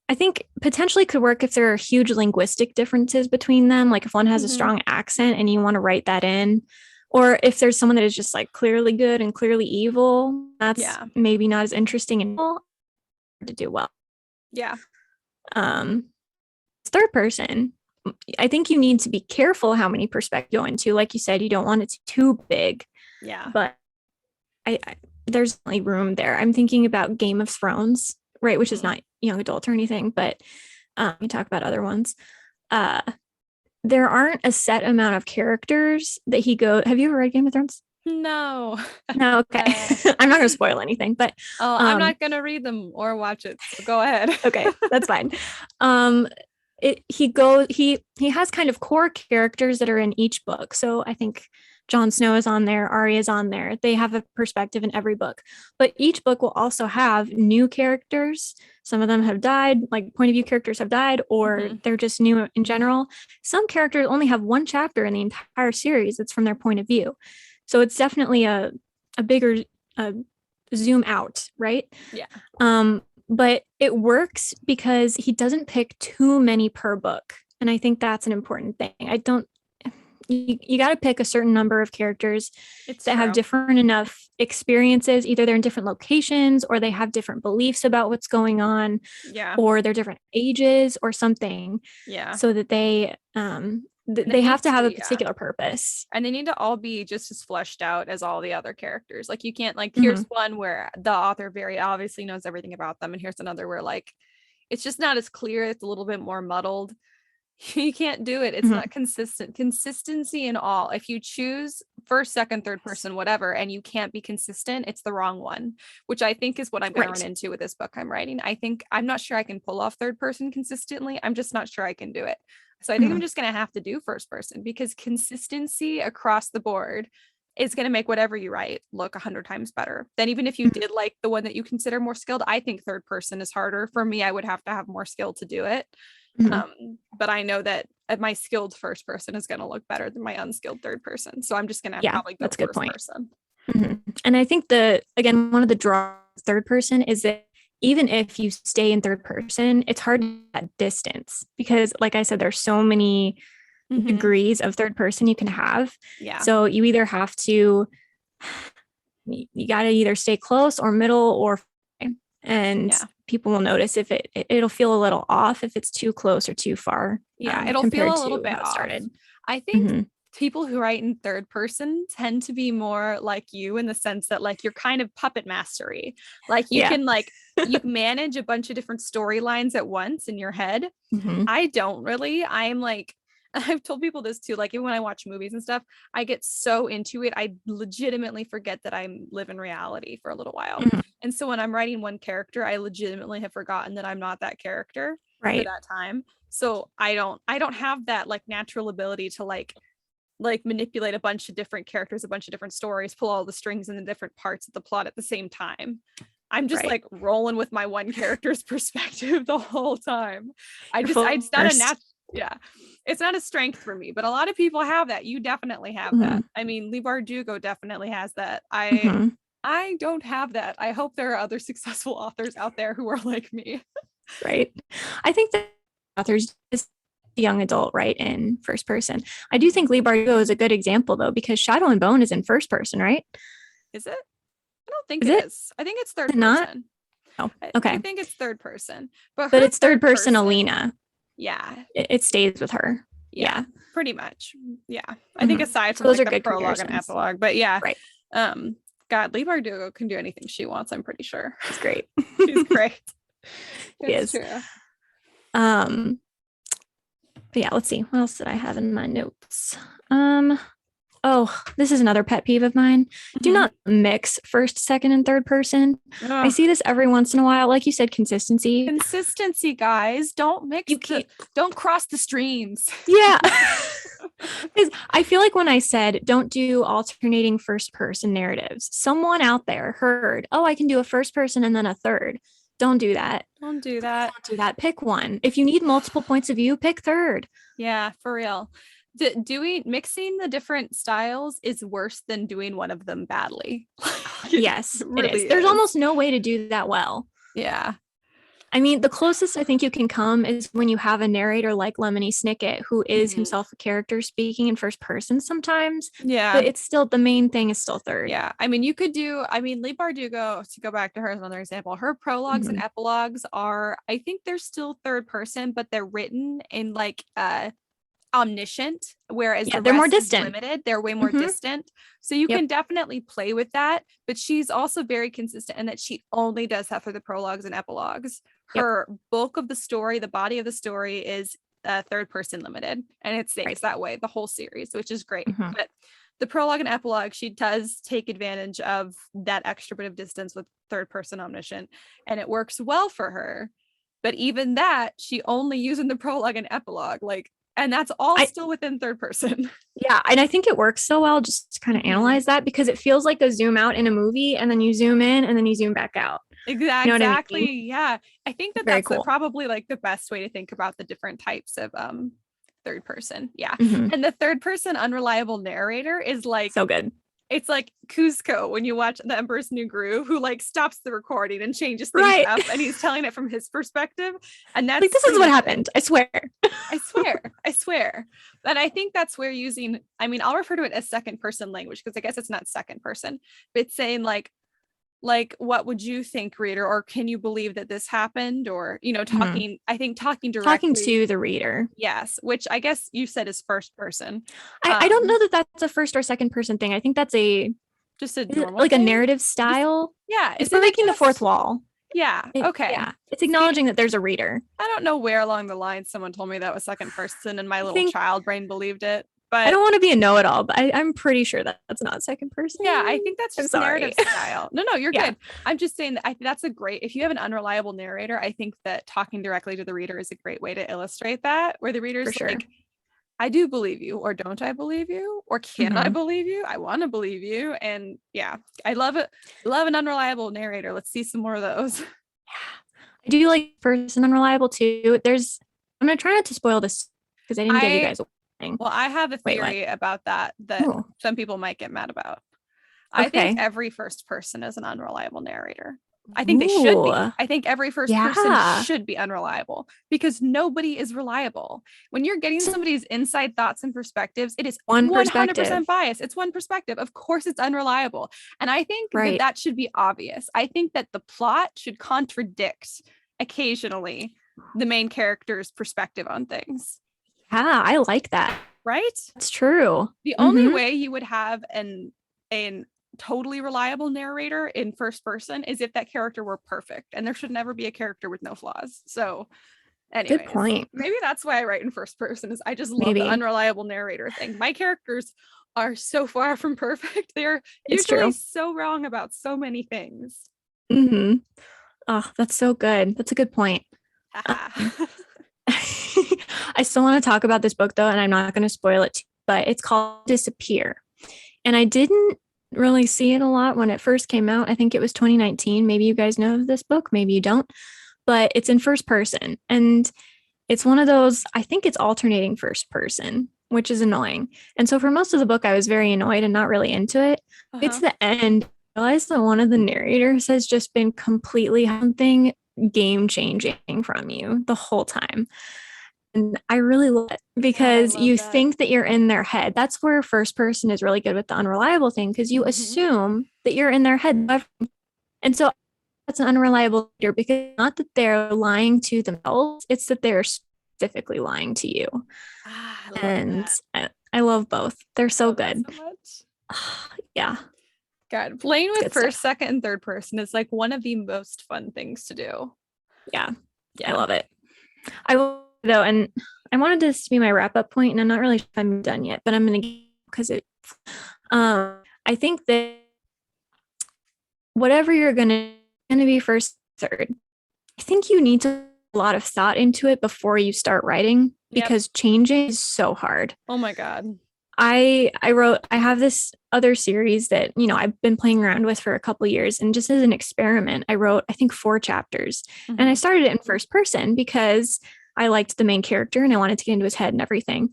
S2: I think potentially could work if there are huge linguistic differences between them. Like if one has a strong accent and you want to write that in, or if there's someone that is just like clearly good and clearly evil, that's maybe not as interesting and to do well.
S1: Yeah.
S2: Third person, I think you need to be careful how many perspectives you go into. Like you said, you don't want it too big.
S1: Yeah.
S2: But there's only room there. I'm thinking about Game of Thrones, right? Which is not young adult or anything, but you talk about other ones. There aren't a set amount of characters that have you ever read Game of Thrones?
S1: No.
S2: No, okay. I'm not going to spoil anything, but
S1: I'm not going to read them or watch it. So go ahead.
S2: Okay, that's fine. He has kind of core characters that are in each book. So I think Jon Snow is on there, Arya is on there. They have a perspective in every book, but each book will also have new characters. Some of them have died, like point of view characters have died, or they're just new in general. Some characters only have one chapter in the entire series that's from their point of view. So it's definitely a bigger zoom out, right?
S1: Yeah.
S2: But it works because he doesn't pick too many per book. And I think that's an important thing. you got to pick a certain number of characters
S1: It's
S2: that have
S1: true.
S2: different enough experiences. Either they're in different locations, or they have different beliefs about what's going on,
S1: Yeah.
S2: or they're different ages or something,
S1: Yeah.
S2: so that they
S1: And they
S2: they have
S1: need
S2: to have a
S1: yeah.
S2: particular purpose.
S1: And they need to all be just as fleshed out as all the other characters. Like you can't like here's
S2: Mhm.
S1: one where the author very obviously knows everything about them, and here's another where like it's just not as clear. It's a little bit more muddled. You can't do it. It's
S2: Mhm.
S1: not consistent. Consistency in all. If you choose first, second, third person, whatever, and you can't be consistent, it's the wrong one, which I think is what I'm going to
S2: Right.
S1: run into with this book I'm writing. I think I'm not sure I can pull off third person consistently. I'm just not sure I can do it. So I think I'm
S2: Mhm.
S1: just going to have to do first person, because consistency across the board is going to make whatever you write look 100 times better. Then even if you
S2: Mhm.
S1: did like the one that you consider more skilled, I think third person is harder for me. I would have to have more skill to do it.
S2: Mhm.
S1: But I know that my skilled first person is going to look better than my unskilled third person. So I'm just going to
S2: Yeah,
S1: probably go
S2: that's a good
S1: first
S2: point.
S1: person.
S2: Mhm. And I think again, one of the draws of third person is that even if you stay in third person, it's hard at distance, because like I said, there's so many
S1: Mhm.
S2: degrees of third person you can have.
S1: Yeah.
S2: So you either have to, you got to either stay close or middle or, and
S1: Yeah.
S2: people will notice if it'll feel a little off if it's too close or too far.
S1: Yeah. It'll feel
S2: Compared
S1: a little
S2: to
S1: bit
S2: how it
S1: off.
S2: started.
S1: I think
S2: Mhm.
S1: people who write in third person tend to be more like you, in the sense that like you're kind of puppet mastery. Like you
S2: Yeah.
S1: can like you manage a bunch of different storylines at once in your head.
S2: Mhm.
S1: I don't really. I'm like, I've told people this too. Like even when I watch movies and stuff, I get so into it, I legitimately forget that I live in reality for a little while.
S2: Mhm.
S1: And so when I'm writing one character, I legitimately have forgotten that I'm not that character for
S2: Right.
S1: that time. So I don't have that like natural ability to like manipulate a bunch of different characters, a bunch of different stories, pull all the strings in the different parts of the plot at the same time. I'm just
S2: Right.
S1: like rolling with my one character's perspective the whole time. It's not a
S2: First.
S1: yeah, it's not a strength for me, but a lot of people have that. You definitely have that.
S2: Mhm.
S1: I mean, Lee Bardugo definitely has that.
S2: Mhm.
S1: I don't have that. I hope there are other successful authors out there who are like me.
S2: Right. I think that authors is young adult, right, in first person. I do think Lee Bardugo is a good example though, because Shadow and Bone is in first person, right?
S1: Is it? I don't think
S2: Is
S1: it
S2: it
S1: is. I think it's third
S2: not?
S1: person.
S2: Oh,
S1: I
S2: okay.
S1: think it's third person. But
S2: But
S1: her
S2: it's third person
S1: person,
S2: Alina.
S1: yeah.
S2: It stays with her.
S1: Yeah,
S2: Yeah.
S1: pretty much. Yeah. I think
S2: Mhm.
S1: aside
S2: So
S1: from
S2: those
S1: like
S2: are
S1: the
S2: good
S1: prologue and
S2: comparisons.
S1: epilogue, but yeah.
S2: Right.
S1: God, Lee Bardugo can do anything she wants, I'm pretty sure.
S2: It's great.
S1: She's great.
S2: It
S1: It's
S2: is.
S1: true.
S2: But yeah, let's see. What else did I have in my notes? Oh, this is another pet peeve of mine. Do not mix first, second, and third person. I
S1: Ugh.
S2: see this every once in a while. Like you said, consistency.
S1: Consistency, guys. Don't mix
S2: You can't.
S1: don't cross the streams.
S2: Yeah. Because I feel like when I said don't do alternating first person narratives, someone out there heard, oh, I can do a first person and then a third. Don't do that.
S1: Don't do that.
S2: Don't do that. Pick one. If you need multiple points of view, pick third.
S1: Yeah, for real. Mixing the different styles is worse than doing one of them badly.
S2: Yes,
S1: It
S2: it
S1: really
S2: is. There's
S1: is.
S2: almost no way to do that well.
S1: Yeah.
S2: I mean, the closest I think you can come is when you have a narrator like Lemony Snicket, who is himself a character speaking in first person sometimes.
S1: Yeah.
S2: But it's still, the main thing is still third.
S1: Yeah. I mean, Lee Bardugo, to go back to her as another example, her prologues and epilogues are, I think they're still third person, but they're written in like omniscient, whereas the
S2: they're more
S1: rest is
S2: distant.
S1: limited. They're way more distant. So you can definitely play with that, but she's also very consistent in that she only does that for the prologues and epilogues. Her bulk of the story, the body of the story, is third person limited, and it stays that way the whole series, which is great. But the prologue and epilogue, she does take advantage of that extra bit of distance with third person omniscient, and it works well for her. But even that, she only using the prologue and epilogue, like, and that's all still within third person.
S2: Yeah, and I think it works so well just to kind of analyze that, because it feels like a zoom out in a movie, and then you zoom in and then you zoom back out.
S1: Exactly.
S2: You know what I mean?
S1: Yeah. I think that's
S2: cool.
S1: Probably like the best way to think about the different types of third person. Yeah. And the third person unreliable narrator is like
S2: so good.
S1: It's like Cusco when you watch The Emperor's New Groove, who like stops the recording and changes things
S2: Right.
S1: up, and he's telling it from his perspective. And that's
S2: Like, this is what happened. I swear.
S1: I swear. And I think that's where using, I mean, I'll refer to it as second person language because I guess it's not second person, but it's saying like what would you think, reader, or can you believe that this happened, or talking, I think talking directly
S2: to the reader.
S1: Yes, which I guess you said is first person.
S2: I don't know that that's a first or second person thing. I think that's
S1: just a normal
S2: like
S1: thing?
S2: a narrative style.
S1: It's
S2: breaking the fourth wall.
S1: Okay.
S2: Yeah, it's acknowledging that there's a reader.
S1: I don't know where along the line someone told me that was second person and my little child brain believed it. But
S2: I don't want to be a know-it-all, but I'm pretty sure that that's not second person.
S1: Yeah, I think that's just narrative style. No, you're good. I'm just saying that that's a great, if you have an unreliable narrator, I think that talking directly to the reader is a great way to illustrate that, where the reader's like, I do believe you, or don't I believe you, or can I believe you? I want to believe you. And yeah, I love it. Love an unreliable narrator. Let's see some more of those.
S2: I do like person unreliable too. I'm gonna try not to spoil this because I didn't give you guys a warning.
S1: Well, I have a theory about that some people might get mad about.
S2: Okay.
S1: I think every first person is an unreliable narrator. I think they should be. I think every first person should be unreliable because nobody is reliable. When you're getting somebody's inside thoughts and perspectives, it is 100% bias. It's one perspective. Of course, it's unreliable. And I think that should be obvious. I think that the plot should contradict occasionally the main character's perspective on things.
S2: Yeah, I like that.
S1: Right?
S2: It's true.
S1: The only way you would have an totally reliable narrator in first person is if that character were perfect, and there should never be a character with no flaws. So anyways,
S2: good point.
S1: Maybe that's why I write in first person, is I just love the unreliable narrator thing. My characters are so far from perfect. They're usually so wrong about so many things.
S2: Oh, that's so good. That's a good point. I still want to talk about this book though, and I'm not going to spoil it, but it's called Disappear. And I didn't really see it a lot when it first came out. I think it was 2019. Maybe you guys know of this book, maybe you don't, but it's in first person. And it's one of those, I think it's alternating first person, which is annoying. And so for most of the book, I was very annoyed and not really into it. It's the end. I realized that one of the narrators has just been completely something game changing from you the whole time. And I really love it because you think that you're in their head. That's where first person is really good with the unreliable thing, because you assume that you're in their head. And so that's an unreliable leader, because not that they're lying to themselves, it's that they're specifically lying to you. I love both. They're so good. So much. Yeah.
S1: God, playing with first, second, and third person is like one of the most fun things to do.
S2: Yeah. I love it. I will though, and I wanted this to be my wrap-up point, and I'm not really sure if I'm done yet, but I'm gonna, because I think that whatever you're gonna be first, third, I think you need to put a lot of thought into it before you start writing, because changing is so hard.
S1: Oh my God.
S2: I have this other series that, I've been playing around with for a couple years, and just as an experiment, I wrote, I think 4 chapters, and I started it in first person because I liked the main character and I wanted to get into his head and everything.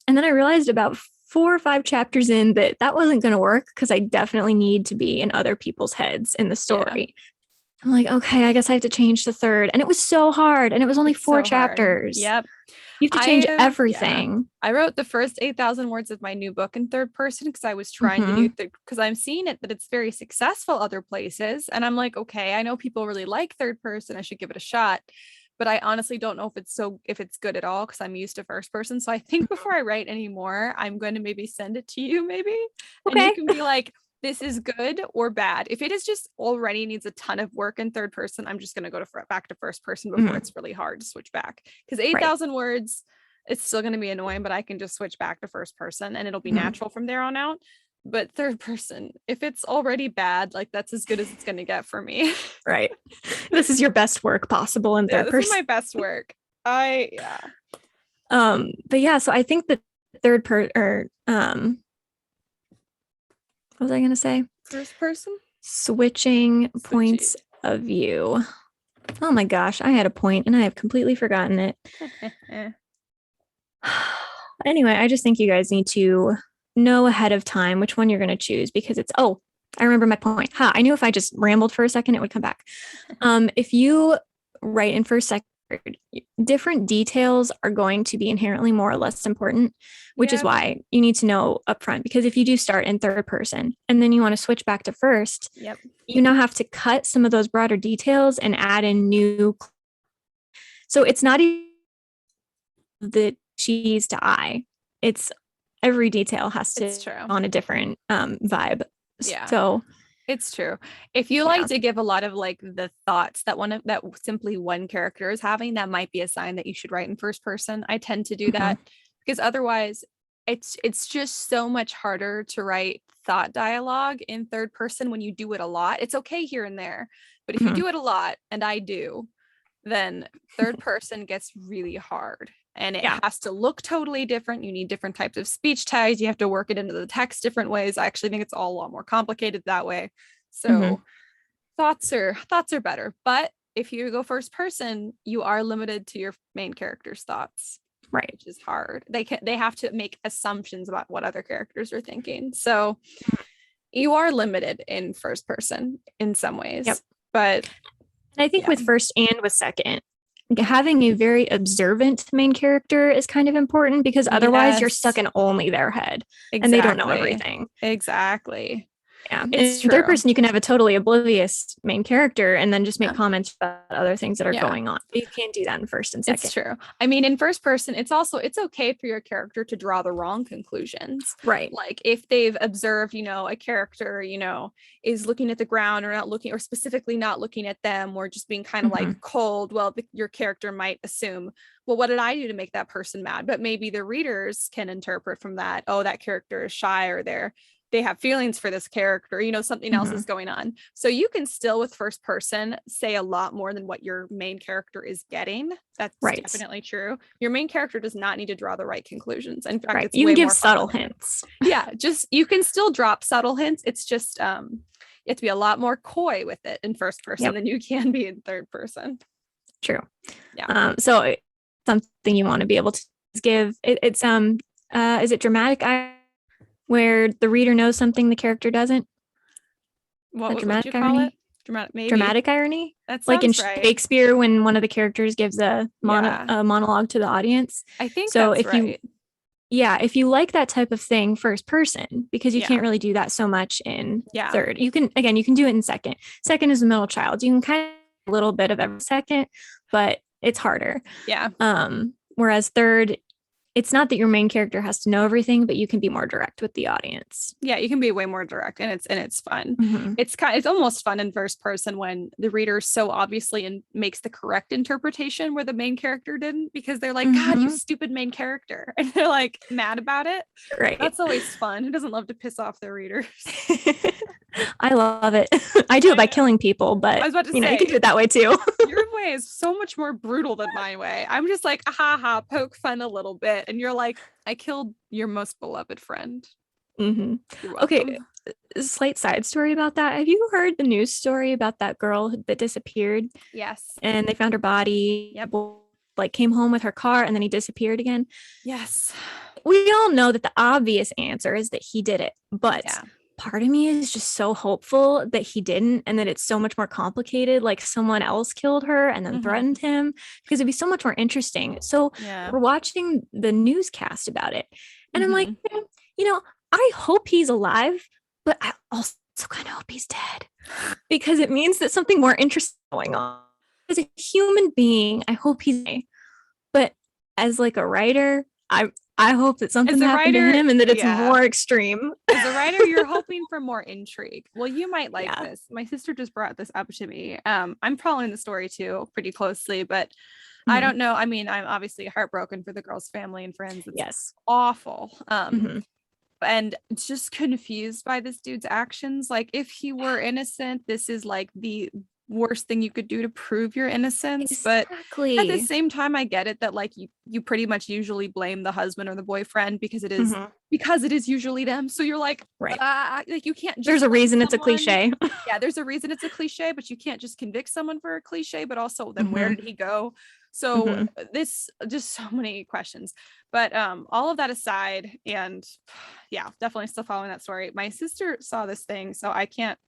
S2: And then I realized about 4 or 5 chapters in that wasn't going to work, because I definitely need to be in other people's heads in the story. I'm like, okay, I guess I have to change the third. And it was so hard. And it was only 4 chapters.
S1: Yep.
S2: You have to change everything.
S1: I wrote the first 8,000 words of my new book in third person because I was trying to do because I'm seeing that it's very successful other places. And I'm like, okay, I know people really like third person. I should give it a shot. But I honestly don't know if it's good at all, because I'm used to first person. So I think before I write anymore, I'm going to maybe send it to you, maybe. Okay. And you can be like, this is good or bad. If it is just already needs a ton of work in third person, I'm just going to go back to first person before it's really hard to switch back. Because 8,000 words, it's still going to be annoying, but I can just switch back to first person and it'll be natural from there on out. But third person, if it's already bad, like that's as good as it's going to get for me.
S2: Right. This is your best work possible in third person.
S1: This is my best work. But
S2: yeah, so I think that third what was I going to say?
S1: First person?
S2: Switching points of view. Oh my gosh, I had a point and I have completely forgotten it. Anyway, I just think you guys need to know ahead of time which one you're going to choose because it's, oh, I remember my point. I knew if I just rambled for a second, it would come back. If you write in first, second, different details are going to be inherently more or less important, which is why you need to know upfront. Because if you do start in third person and then you want to switch back to first, you now have to cut some of those broader details and add in new. So it's not even the cheese to eye. It's every detail has to on a different vibe.
S1: Yeah.
S2: So
S1: it's true. If you like to give a lot of like the thoughts that simply one character is having, that might be a sign that you should write in first person. I tend to do that because otherwise it's just so much harder to write thought dialogue in third person when you do it a lot. It's okay here and there, but if you do it a lot, and I do, then third person gets really hard. And it has to look totally different. You need different types of speech tags. You have to work it into the text different ways. I actually think it's all a lot more complicated that way. So thoughts are better. But if you go first person, you are limited to your main character's thoughts. Right. Which is hard. They have to make assumptions about what other characters are thinking. So you are limited in first person in some ways. But
S2: I think with first and with second, having a very observant main character is kind of important because otherwise you're stuck in only their head and they don't know everything.
S1: Exactly.
S2: Yeah. It's in third person, you can have a totally oblivious main character and then just make comments about other things that are going on. But you can't do that in first and second.
S1: It's true. I mean, in first person, it's okay for your character to draw the wrong conclusions.
S2: Right.
S1: Like if they've observed, a character, is looking at the ground or not looking, or specifically not looking at them, or just being kind of like cold. Well, your character might assume, well, what did I do to make that person mad? But maybe the readers can interpret from that, oh, that character is shy, or they have feelings for this character, something else is going on. So you can still with first person say a lot more than what your main character is getting. That's definitely true. Your main character does not need to draw the right conclusions. In fact, it's
S2: you
S1: way
S2: can give
S1: more
S2: subtle hints.
S1: You can still drop subtle hints. It's just you have to be a lot more coy with it in first person than you can be in third person.
S2: True. Yeah. So something you want to be able to give it's is it dramatic where the reader knows something the character doesn't?
S1: What would you call it?
S2: Dramatic irony?
S1: That's
S2: like in Shakespeare when one of the characters gives a monologue to the audience.
S1: I think so. If
S2: you like that type of thing first person, because you can't really do that so much in third. You can do it in second. Second is the middle child. You can kind of a little bit of every second, but it's harder. Yeah. Whereas third, it's not that your main character has to know everything, but you can be more direct with the audience. Yeah, you can be way more direct, and it's fun. It's almost fun in first person when the reader so obviously makes the correct interpretation where the main character didn't, because they're like, God, you stupid main character, and they're like mad about it. Right. That's always fun. Who doesn't love to piss off their readers? I love it. I do it by killing people, but I was about to say, you can do it that way too.
S1: Your way is so much more brutal than my way. I'm just like, ha, poke fun a little bit. And you're like, I killed your most beloved friend.
S2: Okay, a slight side story about that. Have you heard the news story about that girl that disappeared?
S1: Yes.
S2: And they found her body. Yep. Like came home with her car and then he disappeared again.
S1: Yes.
S2: We all know that the obvious answer is that he did it, but part of me is just so hopeful that he didn't, and that it's so much more complicated, like someone else killed her and then threatened him, because it'd be so much more interesting. So we're watching the newscast about it, and I'm like, I hope he's alive, but I also kind of hope he's dead, because it means that something more interesting is going on. As a human being, I hope he's dead. But as like a writer, I hope that something happened to him and that it's more extreme.
S1: As a writer, you're hoping for more intrigue. Well, you might like this. My sister just brought this up to me. I'm following the story too pretty closely, but I don't know. I mean, I'm obviously heartbroken for the girl's family and friends. It's awful. And just confused by this dude's actions. Like, if he were innocent, this is like the worst thing you could do to prove your innocence. Exactly. But at the same time, I get it that like you pretty much usually blame the husband or the boyfriend because it is usually them. So you're like, like you can't just
S2: there's a reason it's a cliche.
S1: There's a reason it's a cliche, but you can't just convict someone for a cliche. But also then where did he go? So this, just so many questions, but all of that aside, and yeah, definitely still following that story. My sister saw this thing, so I can't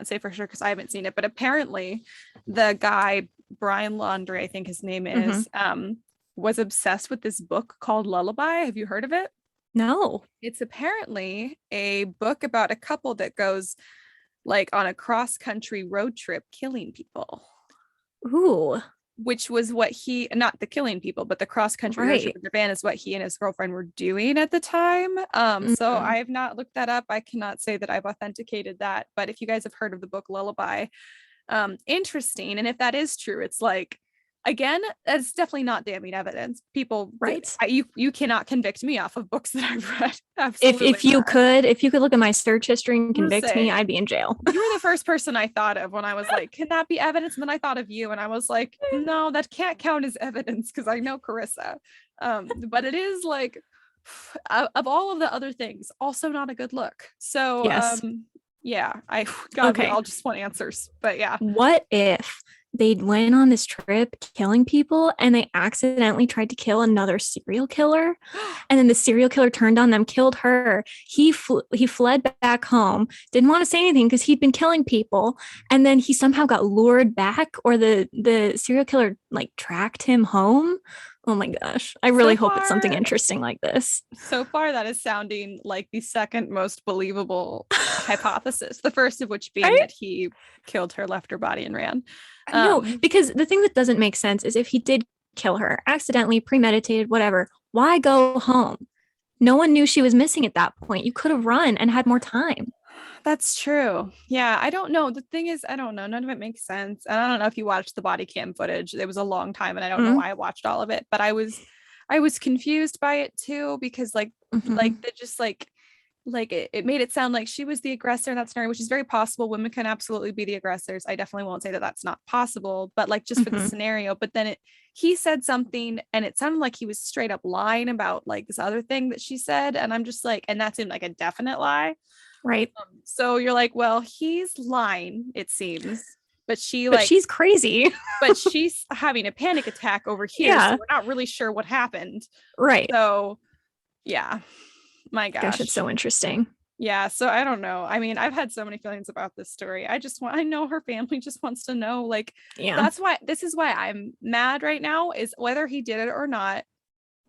S1: say for sure because I haven't seen it, but apparently the guy, Brian Laundrie, I think his name is, was obsessed with this book called Lullaby. Have you heard of it?
S2: No.
S1: It's apparently a book about a couple that goes like on a cross-country road trip killing people.
S2: Ooh.
S1: Which was what he, not the killing people, but the cross-country road trip with their van is what he and his girlfriend were doing at the time. So I have not looked that up. I cannot say that I've authenticated that, but if you guys have heard of the book Lullaby, interesting. And if that is true, it's like, again, that's definitely not damning evidence. People,
S2: right?
S1: You cannot convict me off of books that I've read. Absolutely.
S2: If you could look at my search history and convict me, I'd be in jail.
S1: You were the first person I thought of when I was like, can that be evidence? And then I thought of you, and I was like, no, that can't count as evidence because I know Karissa. But it is like, of all of the other things, also not a good look. So
S2: yes.
S1: Yeah, we all just want answers. But yeah,
S2: what if they went on this trip killing people and they accidentally tried to kill another serial killer, and then the serial killer turned on them, killed her? He fled back home, didn't want to say anything because he'd been killing people, and then he somehow got lured back, or the serial killer like tracked him home. Oh my gosh. I really hope it's something interesting like this.
S1: So far, that is sounding like the second most believable hypothesis. The first of which being that he killed her, left her body, and ran.
S2: No, because the thing that doesn't make sense is if he did kill her, accidentally, premeditated, whatever, why go home? No one knew she was missing at that point. You could have run and had more time.
S1: That's true. Yeah, I don't know. The thing is, I don't know. None of it makes sense. And I don't know if you watched the body cam footage. It was a long time, and I don't know why I watched all of it, but I was confused by it too, because like it made it sound like she was the aggressor in that scenario, which is very possible. Women can absolutely be the aggressors. I definitely won't say that that's not possible, but like just for the scenario. But then he said something, and it sounded like he was straight up lying about like this other thing that she said, and I'm just like, and that seemed like a definite lie.
S2: Right.
S1: So you're like, well, he's lying, it seems, but
S2: she's crazy.
S1: but she's having a panic attack over here. Yeah. So we're not really sure what happened.
S2: Right.
S1: So yeah, my gosh,
S2: it's so interesting.
S1: Yeah. So I don't know. I mean, I've had so many feelings about this story. I know her family just wants to know, like, this is why I'm mad right now, is whether he did it or not.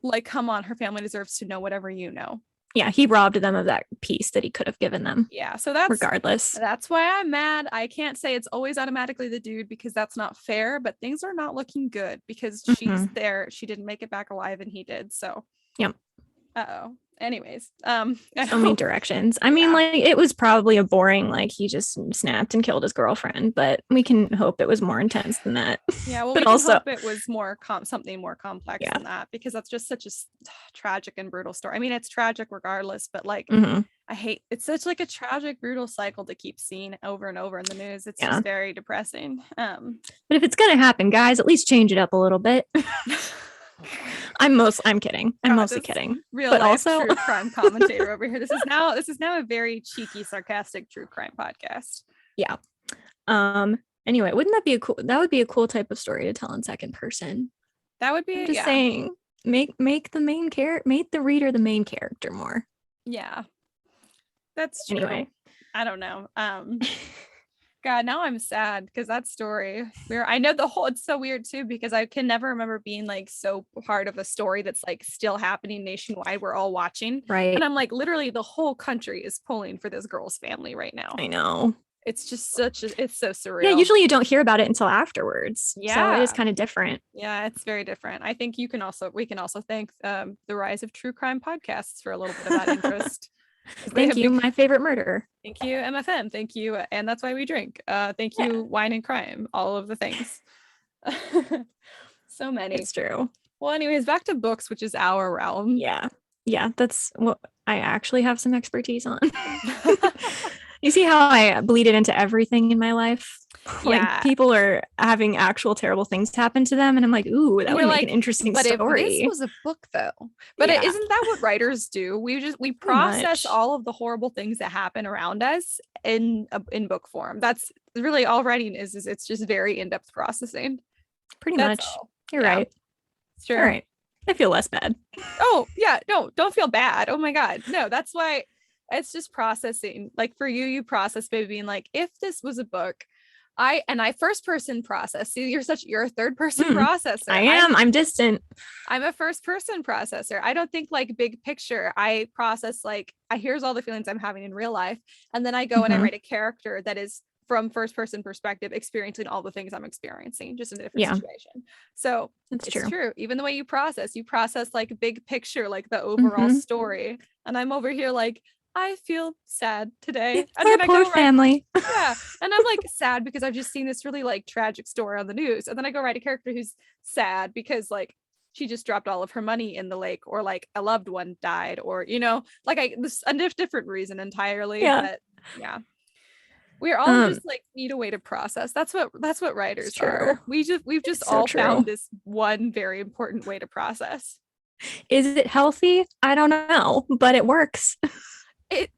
S1: Like, come on, her family deserves to know whatever you know.
S2: Yeah, he robbed them of that piece that he could have given them.
S1: Yeah, so that's
S2: regardless.
S1: That's why I'm mad. I can't say it's always automatically the dude, because that's not fair, but things are not looking good because she's there. She didn't make it back alive and he did. So
S2: yep.
S1: Anyways,
S2: so many directions. I mean, like, it was probably a boring, like, he just snapped and killed his girlfriend, but we can hope it was more intense than that.
S1: Yeah, well, but we also hope it was more something more complex than that, because that's just such a tragic and brutal story. I mean, it's tragic regardless, but like, I hate, it's such like a tragic, brutal cycle to keep seeing over and over in the news. It's just very depressing.
S2: But if it's gonna happen, guys, at least change it up a little bit. I'm kidding. I'm mostly kidding.
S1: Real life also true crime commentator over here. This is now a very cheeky, sarcastic true crime podcast.
S2: Yeah. Anyway, wouldn't that be a cool type of story to tell in second person?
S1: That would be,
S2: I'm just saying, make the reader the main character more.
S1: Yeah. That's true.
S2: Anyway.
S1: I don't know. God, now I'm sad because that story, I know it's so weird too, because I can never remember being like so part of a story that's like still happening nationwide. We're all watching.
S2: Right.
S1: And I'm like, literally the whole country is pulling for this girl's family right now.
S2: I know.
S1: It's just it's so surreal.
S2: Yeah, usually you don't hear about it until afterwards.
S1: Yeah.
S2: So it is kind of different.
S1: Yeah, it's very different. I think we can also thank the rise of true crime podcasts for a little bit of that interest.
S2: Thank you, my favorite murder.
S1: Thank you, MFM. Thank you, and that's why we drink. Thank you, wine and crime. All of the things. So many.
S2: It's true.
S1: Well, anyways, back to books, which is our realm.
S2: Yeah, that's what I actually have some expertise on. You see how I bleed it into everything in my life? Like, people are having actual terrible things happen to them, and I'm like, ooh, that would make an interesting story.
S1: If this was a book, though, but isn't that what writers do? We process all of the horrible things that happen around us in book form. That's really all writing is. It's just very in-depth processing.
S2: Pretty much. You're
S1: Yeah.
S2: right.
S1: It's true.
S2: All right. I feel less bad.
S1: Oh yeah, no, don't feel bad. Oh my God. No, that's why it's just processing. Like for you process maybe being like, if this was a book, I first person process. See, you're a third person processor.
S2: I am. I'm distant.
S1: I'm a first person processor. I don't think like big picture. I process like here's all the feelings I'm having in real life. And then I go and I write a character that is from first person perspective, experiencing all the things I'm experiencing, just in a different situation. So
S2: That's
S1: it's true. Even the way you process like big picture, like the overall story. And I'm over here like, I feel sad today. And
S2: Our
S1: then
S2: poor family.
S1: Yeah. And I'm like sad because I've just seen this really like tragic story on the news. And then I go write a character who's sad because like she just dropped all of her money in the lake, or like a loved one died, or like this a different reason entirely.
S2: Yeah.
S1: But yeah. We're all just like need a way to process. That's what writers are. We've just all found this one very important way to process.
S2: Is it healthy? I don't know, but it works.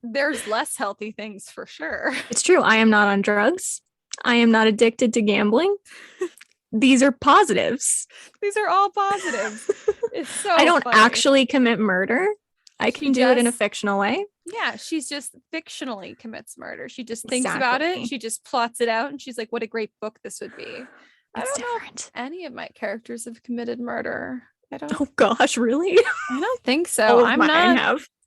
S1: There's less healthy things for sure.
S2: It's true. I am not on drugs. I am not addicted to gambling. These are positives.
S1: These are all positives. It's so
S2: I don't
S1: funny.
S2: actually commit murder. I can do it in a fictional way.
S1: Yeah, she's just fictionally commits murder. She just thinks about it. She just plots it out, and she's like, "What a great book this would be." I don't know if any of my characters have committed murder.
S2: Oh gosh, really?
S1: I don't think so.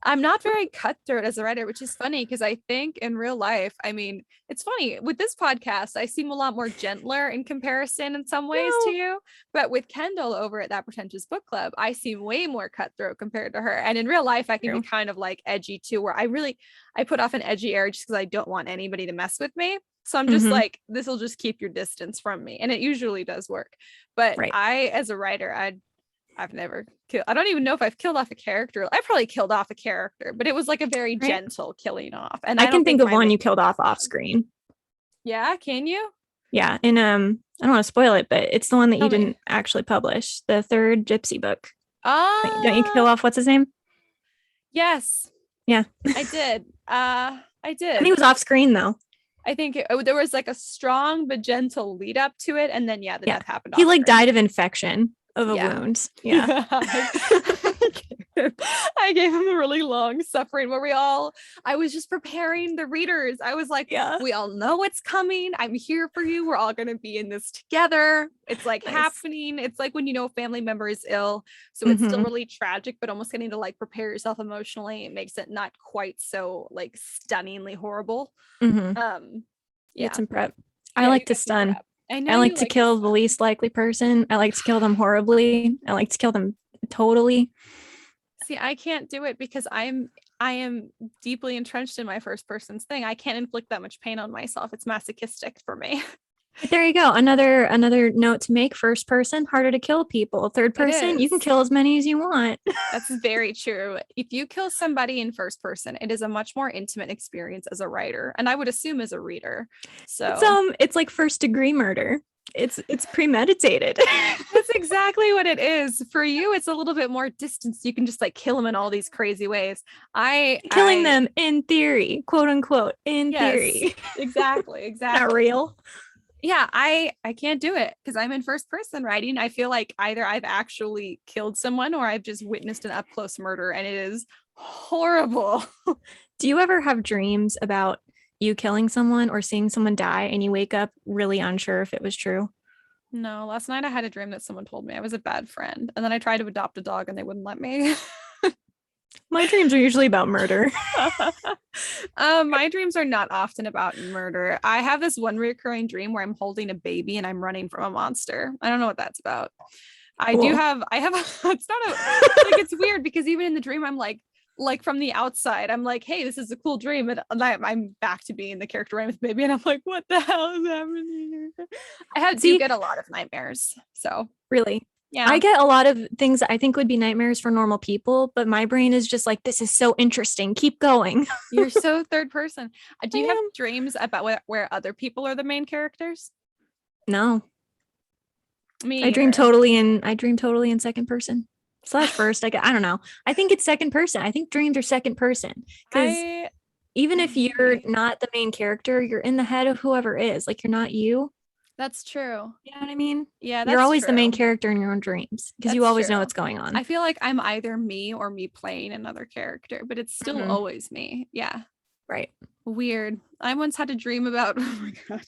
S2: I'm
S1: not very cutthroat as a writer, which is funny because I think in real life, I mean, it's funny with this podcast, I seem a lot more gentler in comparison in some ways to you. But with Kendall over at That Pretentious Book Club, I seem way more cutthroat compared to her. And in real life, I can be kind of like edgy too, where I put off an edgy air just because I don't want anybody to mess with me. So I'm just like, this will just keep your distance from me. And it usually does work. But as a writer, I've never killed. I don't even know if I've killed off a character. I probably killed off a character, but it was like a very gentle killing off. And I
S2: can think of one you killed off screen.
S1: Yeah, can you?
S2: Yeah, and I don't want to spoil it, but it's the one that you didn't actually publish, the third Gypsy book. Oh, don't you kill off what's his name?
S1: Yes.
S2: Yeah,
S1: I did. I did.
S2: And he was off screen though.
S1: I think there was like a strong but gentle lead up to it, and then the death happened.
S2: He like died of infection of a wound. Yeah.
S1: I gave him a really long suffering where I was just preparing the readers. I was like, we all know what's coming. I'm here for you. We're all going to be in this together. It's like happening. It's like when a family member is ill. So it's still really tragic, but almost getting to like prepare yourself emotionally. It makes it not quite so like stunningly horrible.
S2: Get some prep. I like to stun. I like to kill the least likely person. I like to kill them horribly. I like to kill them totally.
S1: See, I can't do it because I am deeply entrenched in my first person's thing. I can't inflict that much pain on myself. It's masochistic for me.
S2: But there you go. Another note to make: first person, harder to kill people. Third person, you can kill as many as you want.
S1: That's very true. If you kill somebody in first person, it is a much more intimate experience as a writer, and I would assume as a reader. So
S2: it's like first degree murder. It's premeditated.
S1: That's exactly what it is. For you, it's a little bit more distance. You can just like kill them in all these crazy ways.
S2: Killing them in theory, quote unquote, in theory.
S1: Exactly.
S2: Not real.
S1: Yeah, I can't do it because I'm in first person writing. I feel like either I've actually killed someone or I've just witnessed an up close murder, and it is horrible.
S2: Do you ever have dreams about you killing someone or seeing someone die and you wake up really unsure if it was true?
S1: No, last night I had a dream that someone told me I was a bad friend, and then I tried to adopt a dog and they wouldn't let me.
S2: My dreams are usually about murder.
S1: My dreams are not often about murder. I have this one recurring dream where I'm holding a baby and I'm running from a monster. I don't know what that's about. I have it's not like it's weird because even in the dream I'm like from the outside I'm like, hey, this is a cool dream, and I'm back to being the character running with the baby, and I'm like, what the hell is happening here? I do get a lot of nightmares. So
S2: really?
S1: Yeah,
S2: I get a lot of things that I think would be nightmares for normal people, but my brain is just like, this is so interesting. Keep going.
S1: You're so third person. Do you have dreams about where other people are the main characters?
S2: No.
S1: Me
S2: I dream totally in second person / first. I don't know. I think it's second person. I think dreams are second person because even if you're not the main character, you're in the head of whoever is. Like, you're not you.
S1: That's true.
S2: You know what I mean?
S1: Yeah,
S2: You're
S1: that's
S2: always the main
S1: true.
S2: character in your own dreams because you
S1: That's
S2: always know
S1: true.
S2: what's going on.
S1: I feel like I'm either me or me playing another character, but it's still
S2: Mhm.
S1: always me. Yeah.
S2: Right.
S1: Weird. I once had a dream about, oh my God.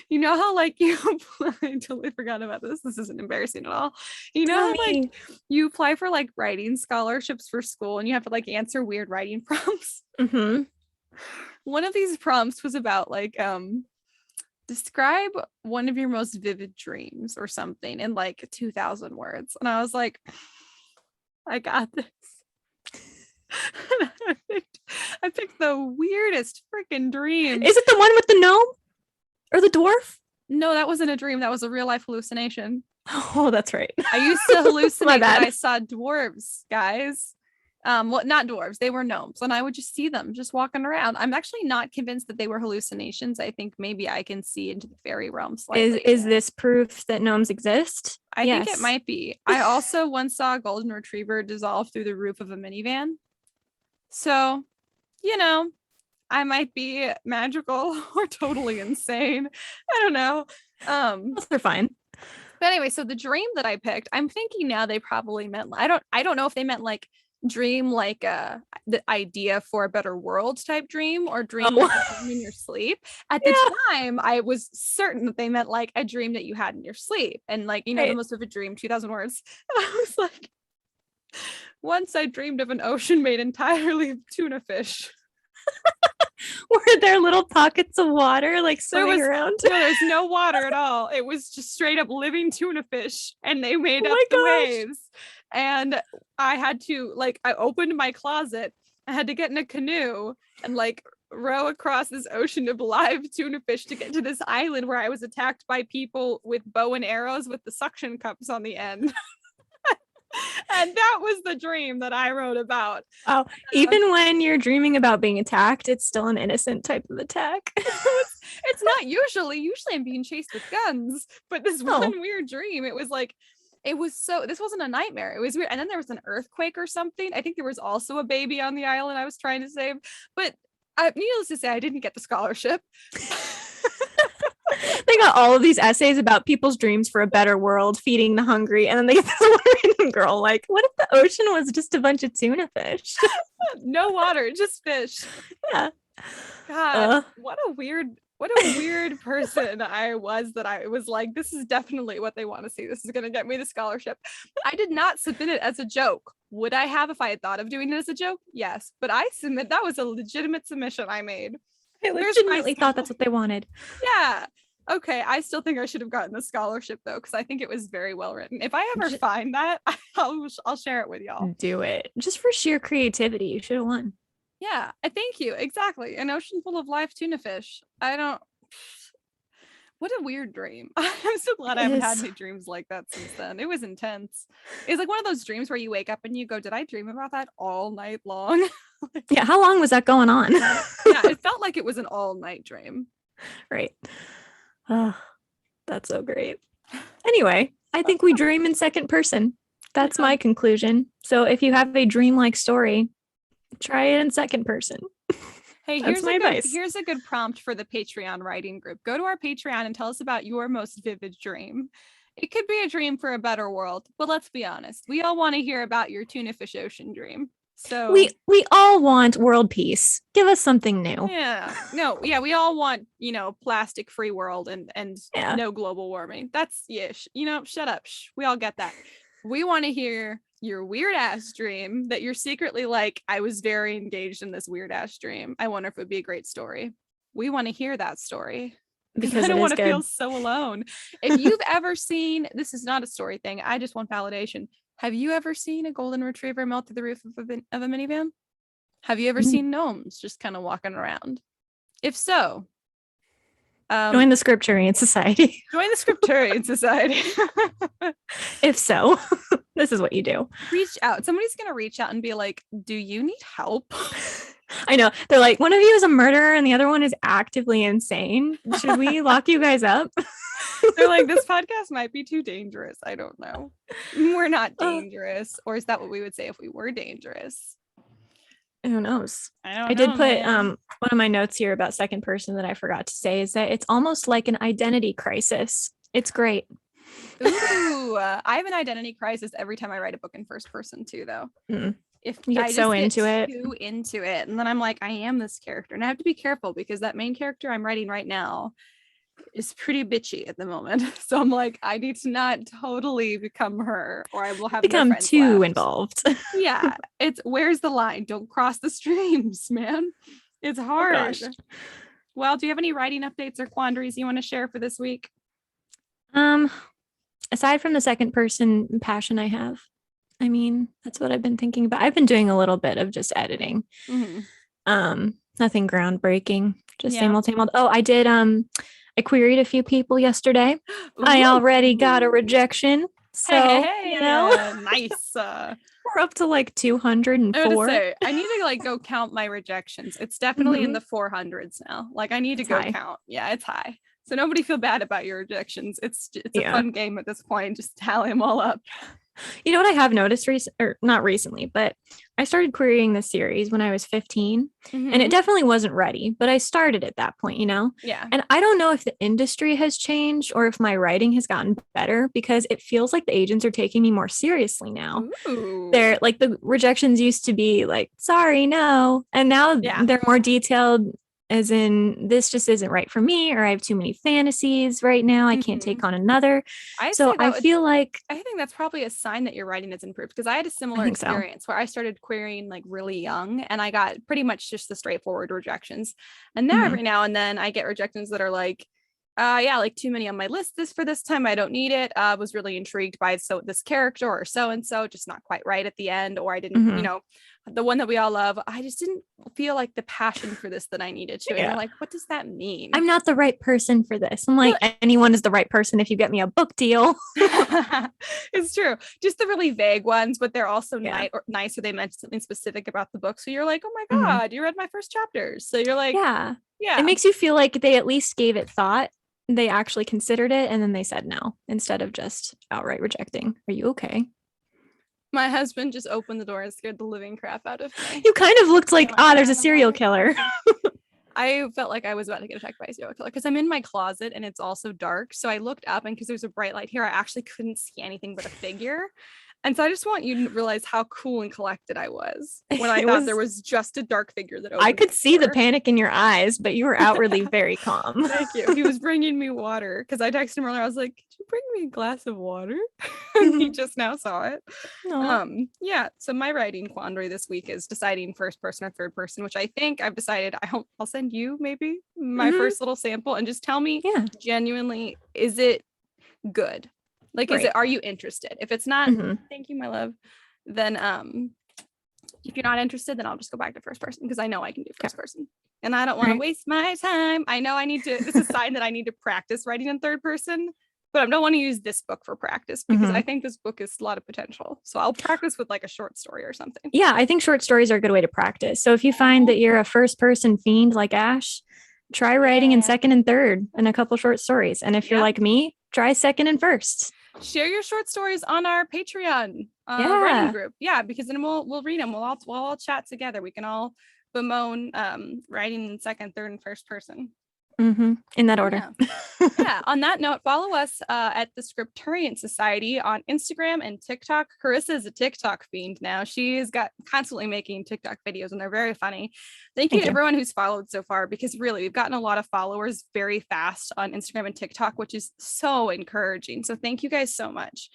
S1: You know how like you I totally forgot about this. This isn't embarrassing at all. You know
S2: Tell
S1: how like
S2: me.
S1: you apply for like writing scholarships for school and you have to like answer weird writing prompts?
S2: Mm-hmm.
S1: One of these prompts was about like describe one of your most vivid dreams or something in like 2,000 words. And I was like, I got this. I picked the weirdest freaking dream.
S2: Is it the one with the gnome or the dwarf?
S1: No, that wasn't a dream. That was a real life hallucination.
S2: Oh, that's right.
S1: I used to hallucinate that
S2: bad.
S1: I saw dwarves, guys. Well, not dwarves, they were gnomes, and I would just see them just walking around. I'm actually not convinced that they were hallucinations. I think maybe I can see into the fairy realm slightly.
S2: Is this proof that gnomes exist?
S1: I think it
S2: Yes.
S1: might be. I also once saw a golden retriever dissolve through the roof of a minivan. So, you know, I might be magical or totally insane. I don't know.
S2: Those are fine.
S1: But anyway, so the dream that I picked, I'm thinking now they probably meant I don't know if they meant like dream like the idea for a better world type dream or dream that you dream in your sleep. At the time, I was certain that they meant like a dream that you had in your sleep. And like, you know, the most vivid dream, 2,000 words. And I was like, once I dreamed of an ocean made entirely of tuna fish.
S2: Were there little pockets of water like swimming around?
S1: No, there's no water at all. It was just straight up living tuna fish, and they made up the waves. And I had to I opened my closet. I had to get in a canoe and like row across this ocean of live tuna fish to get to this island where I was attacked by people with bow and arrows with the suction cups on the end. And that was the dream that I wrote about.
S2: Oh, even when you're dreaming about being attacked, it's still an innocent type of attack.
S1: It's not usually I'm being chased with guns, but this one weird dream, it was like, this wasn't a nightmare. It was weird. And then there was an earthquake or something. I think there was also a baby on the island I was trying to save, but needless to say, I didn't get the scholarship.
S2: They got all of these essays about people's dreams for a better world, feeding the hungry, and then they get this one random girl like, what if the ocean was just a bunch of tuna fish?
S1: No water, just fish.
S2: Yeah.
S1: God, what a weird person I was, that I was like, this is definitely what they want to see. This is going to get me the scholarship. I did not submit it as a joke. Would I have if I had thought of doing it as a joke? Yes, but that was a legitimate submission I made.
S2: I legitimately thought that's what they wanted.
S1: Yeah. Okay, I still think I should have gotten the scholarship though, because I think it was very well written. If I ever find that, I'll share it with y'all.
S2: Do it. Just for sheer creativity, you should have won.
S1: Yeah, thank you. Exactly. An ocean full of live tuna fish. What a weird dream. I'm so glad I haven't had any dreams like that since then. It was intense. It's like one of those dreams where you wake up and you go, did I dream about that all night long?
S2: Yeah, how long was that going on?
S1: Yeah, it felt like it was an all night dream.
S2: Right. Oh, that's so great. Anyway, I think we dream in second person. That's my conclusion. So if you have a dreamlike story, try it in second person.
S1: Hey, here's a good prompt for the Patreon writing group. Go to our Patreon and tell us about your most vivid dream. It could be a dream for a better world, but let's be honest. We all want to hear about your tuna fish ocean dream. So
S2: we all want world peace. Give us something new.
S1: Yeah. No, yeah, we all want, plastic free world and no global warming. That's shut up. We all get that. We want to hear your weird ass dream that you're secretly like, I was very engaged in this weird ass dream. I wonder if it would be a great story. We want to hear that story. Because I don't want to feel so alone. If you've ever seen, this is not a story thing, I just want validation. Have you ever seen a golden retriever melt through the roof of a minivan? Have you ever seen gnomes just kind of walking around? If so,
S2: join the Scripturient Society.
S1: Join the Scripturient Society.
S2: If so, this is what you do.
S1: Reach out. Somebody's going to reach out and be like, do you need help?
S2: I know. They're like, one of you is a murderer and the other one is actively insane. Should we lock you guys up?
S1: They're like, this podcast might be too dangerous. I don't know. We're not dangerous. Or is that what we would say if we were dangerous?
S2: Who knows?
S1: I don't
S2: I did
S1: know,
S2: put
S1: man.
S2: one of my notes here about second person that I forgot to say is that it's almost like an identity crisis. It's great.
S1: Ooh, I have an identity crisis every time I write a book in first person too, though.
S2: Mm.
S1: If
S2: You get
S1: I
S2: so
S1: just get
S2: into it.
S1: too into it, and then I'm like, I am this character, and I have to be careful because that main character I'm writing right now is pretty bitchy at the moment. So I'm like, I need to not totally become her, or I will have no
S2: Become
S1: friends
S2: too
S1: left.
S2: involved.
S1: Yeah, it's where's the line? Don't cross the streams, man. It's
S2: Oh
S1: hard.
S2: gosh.
S1: Well, do you have any writing updates or quandaries you want to share for this week?
S2: Aside from the second person passion I have, I mean, that's what I've been thinking about. I've been doing a little bit of just editing. Nothing groundbreaking, just
S1: Yeah.
S2: same old. Oh, I did I queried a few people yesterday. I already got a rejection. So,
S1: Hey, nice.
S2: We're up to like 204.
S1: I would say I need to like go count my rejections. It's definitely in the 400s now. Like I need to go count. Yeah, it's high. So nobody feel bad about your rejections. It's a fun game at this point. Just tally them all up.
S2: You know what I have noticed or not recently, but I started querying this series when I was 15 and it definitely wasn't ready, but I started at that point,
S1: Yeah.
S2: And I don't know if the industry has changed or if my writing has gotten better because it feels like the agents are taking me more seriously now.
S1: Ooh.
S2: They're like the rejections used to be like, sorry, no. And now they're more detailed as in this just isn't right for me or I have too many fantasies right now. I can't take on another. I feel like
S1: I think that's probably a sign that your writing has improved because I had a similar experience where I started querying like really young and I got pretty much just the straightforward rejections. And now every now and then I get rejections that are like, like too many on my list for this time. I don't need it. Was really intrigued by this character or so and so, just not quite right at the end, or I didn't, the one that we all love. I just didn't feel like the passion for this that I needed to. And you're like, what does that mean?
S2: I'm not the right person for this. I'm like, anyone is the right person if you get me a book deal.
S1: It's true. Just the really vague ones, but they're also nice or they mention something specific about the book. So you're like, oh my God, you read my first chapters. So you're like, yeah.
S2: It makes you feel like they at least gave it thought. They actually considered it and then they said no instead of just outright rejecting. Are you okay?
S1: My husband just opened the door and scared the living crap out of me.
S2: You kind of looked like, there's a serial killer.
S1: I felt like I was about to get attacked by a serial killer because I'm in my closet and it's also dark. So I looked up and because there's a bright light here, I actually couldn't see anything but a figure. And so I just want you to realize how cool and collected I was when I thought there was just a dark figure that opened.
S2: I could see the panic in your eyes, but you were outwardly very calm.
S1: Thank you. He was bringing me water because I texted him earlier. I was like, could you bring me a glass of water? And he just now saw it. So my writing quandary this week is deciding first person or third person, which I think I've decided. I'll send you maybe my first little sample and just tell me genuinely, is it good? Like, are you interested? If it's not, thank you, my love. Then if you're not interested, then I'll just go back to first person because I know I can do first person. And I don't want to waste my time. I know I need to, it's a sign that I need to practice writing in third person, but I don't want to use this book for practice because I think this book has a lot of potential. So I'll practice with like a short story or something.
S2: Yeah, I think short stories are a good way to practice. So if you find that you're a first person fiend like Ash, try writing in second and third and a couple short stories. And if you're like me, try second and first.
S1: Share your short stories on our Patreon writing group. Yeah, because then we'll read them. We'll all chat together. We can all bemoan writing in second, third, and first person.
S2: In that order.
S1: On that note, follow us at the Scripturient Society on Instagram and TikTok. Karissa is a TikTok fiend now. She's constantly making TikTok videos and they're very funny. Thank you to everyone who's followed so far because really we've gotten a lot of followers very fast on Instagram and TikTok, which is so encouraging. So thank you guys so much.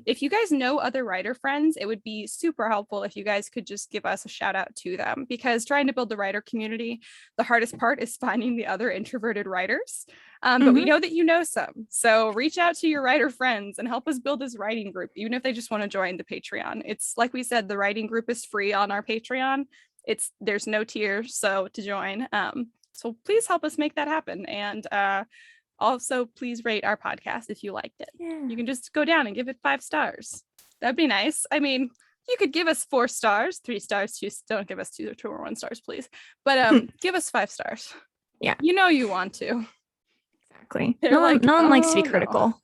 S1: If you guys know other writer friends, it would be super helpful if you guys could just give us a shout out to them because trying to build the writer community, the hardest part is finding the other introverted writers. But we know that you know some. So reach out to your writer friends and help us build this writing group, even if they just want to join the Patreon. It's like we said, the writing group is free on our Patreon. There's no tier, so to join. So please help us make that happen. And also, please rate our podcast if you liked it. You can just go down and give it 5 stars. That'd be nice. I mean, you could give us 4 stars, 3 stars, 2. Don't give us 2 or 1 stars, please. But give us 5 stars. Yeah. You know you want to.
S2: Exactly. No one likes to be critical.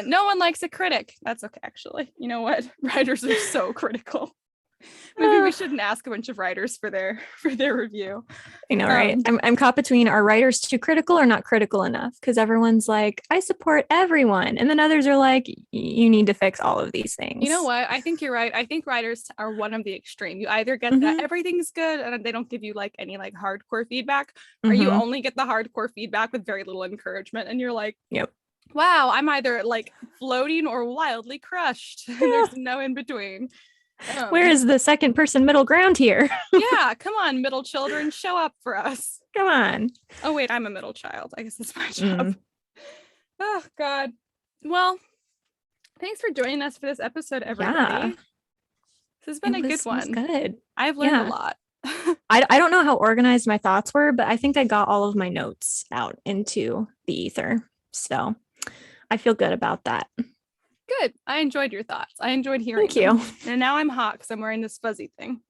S1: No one likes a critic. That's okay, actually. You know what? Writers are so critical. Maybe we shouldn't ask a bunch of writers for their review.
S2: I know, right? I'm caught between, are writers too critical or not critical enough? Because everyone's like, I support everyone. And then others are like, you need to fix all of these things.
S1: You know what? I think you're right. I think writers are one of the extreme. You either get that everything's good and they don't give you like any like hardcore feedback, or you only get the hardcore feedback with very little encouragement. And you're like,
S2: yep.
S1: Wow, I'm either like floating or wildly crushed. And there's no in between.
S2: Where is the second person middle ground here?
S1: Yeah, come on, middle children, show up for us.
S2: Come on.
S1: Oh, wait, I'm a middle child. I guess that's my job. Oh, God. Well, thanks for joining us for this episode, everybody. Yeah. This has been a good one.
S2: It was good.
S1: I've learned a lot.
S2: I don't know how organized my thoughts were, but I think I got all of my notes out into the ether. So I feel good about that.
S1: Good. I enjoyed your thoughts. I enjoyed hearing
S2: Thank you.
S1: And now I'm hot because I'm wearing this fuzzy thing.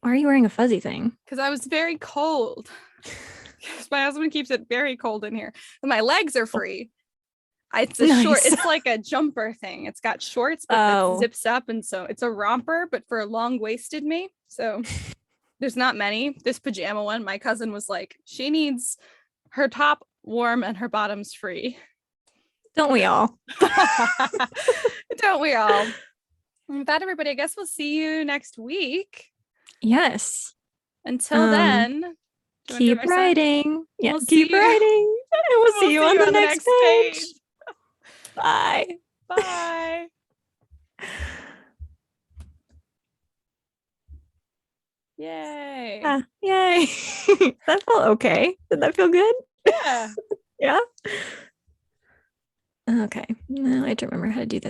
S2: Why are you wearing a fuzzy thing?
S1: Because I was very cold. My husband keeps it very cold in here. And my legs are free. It's a short, it's like a jumper thing. It's got shorts, but it zips up. And so it's a romper, but for a long-waisted me. So there's not many. This pajama one, my cousin was like, she needs her top warm and her bottoms free.
S2: Don't we all?
S1: Don't we all? And with that, everybody, I guess we'll see you next week.
S2: Yes.
S1: Until then,
S2: keep writing. Yeah, we'll keep writing. And we'll see you on the next page. Bye.
S1: Bye. Yay.
S2: Yay. That felt okay. Did that feel good?
S1: Yeah.
S2: Yeah. Okay. No, I don't remember how to do this.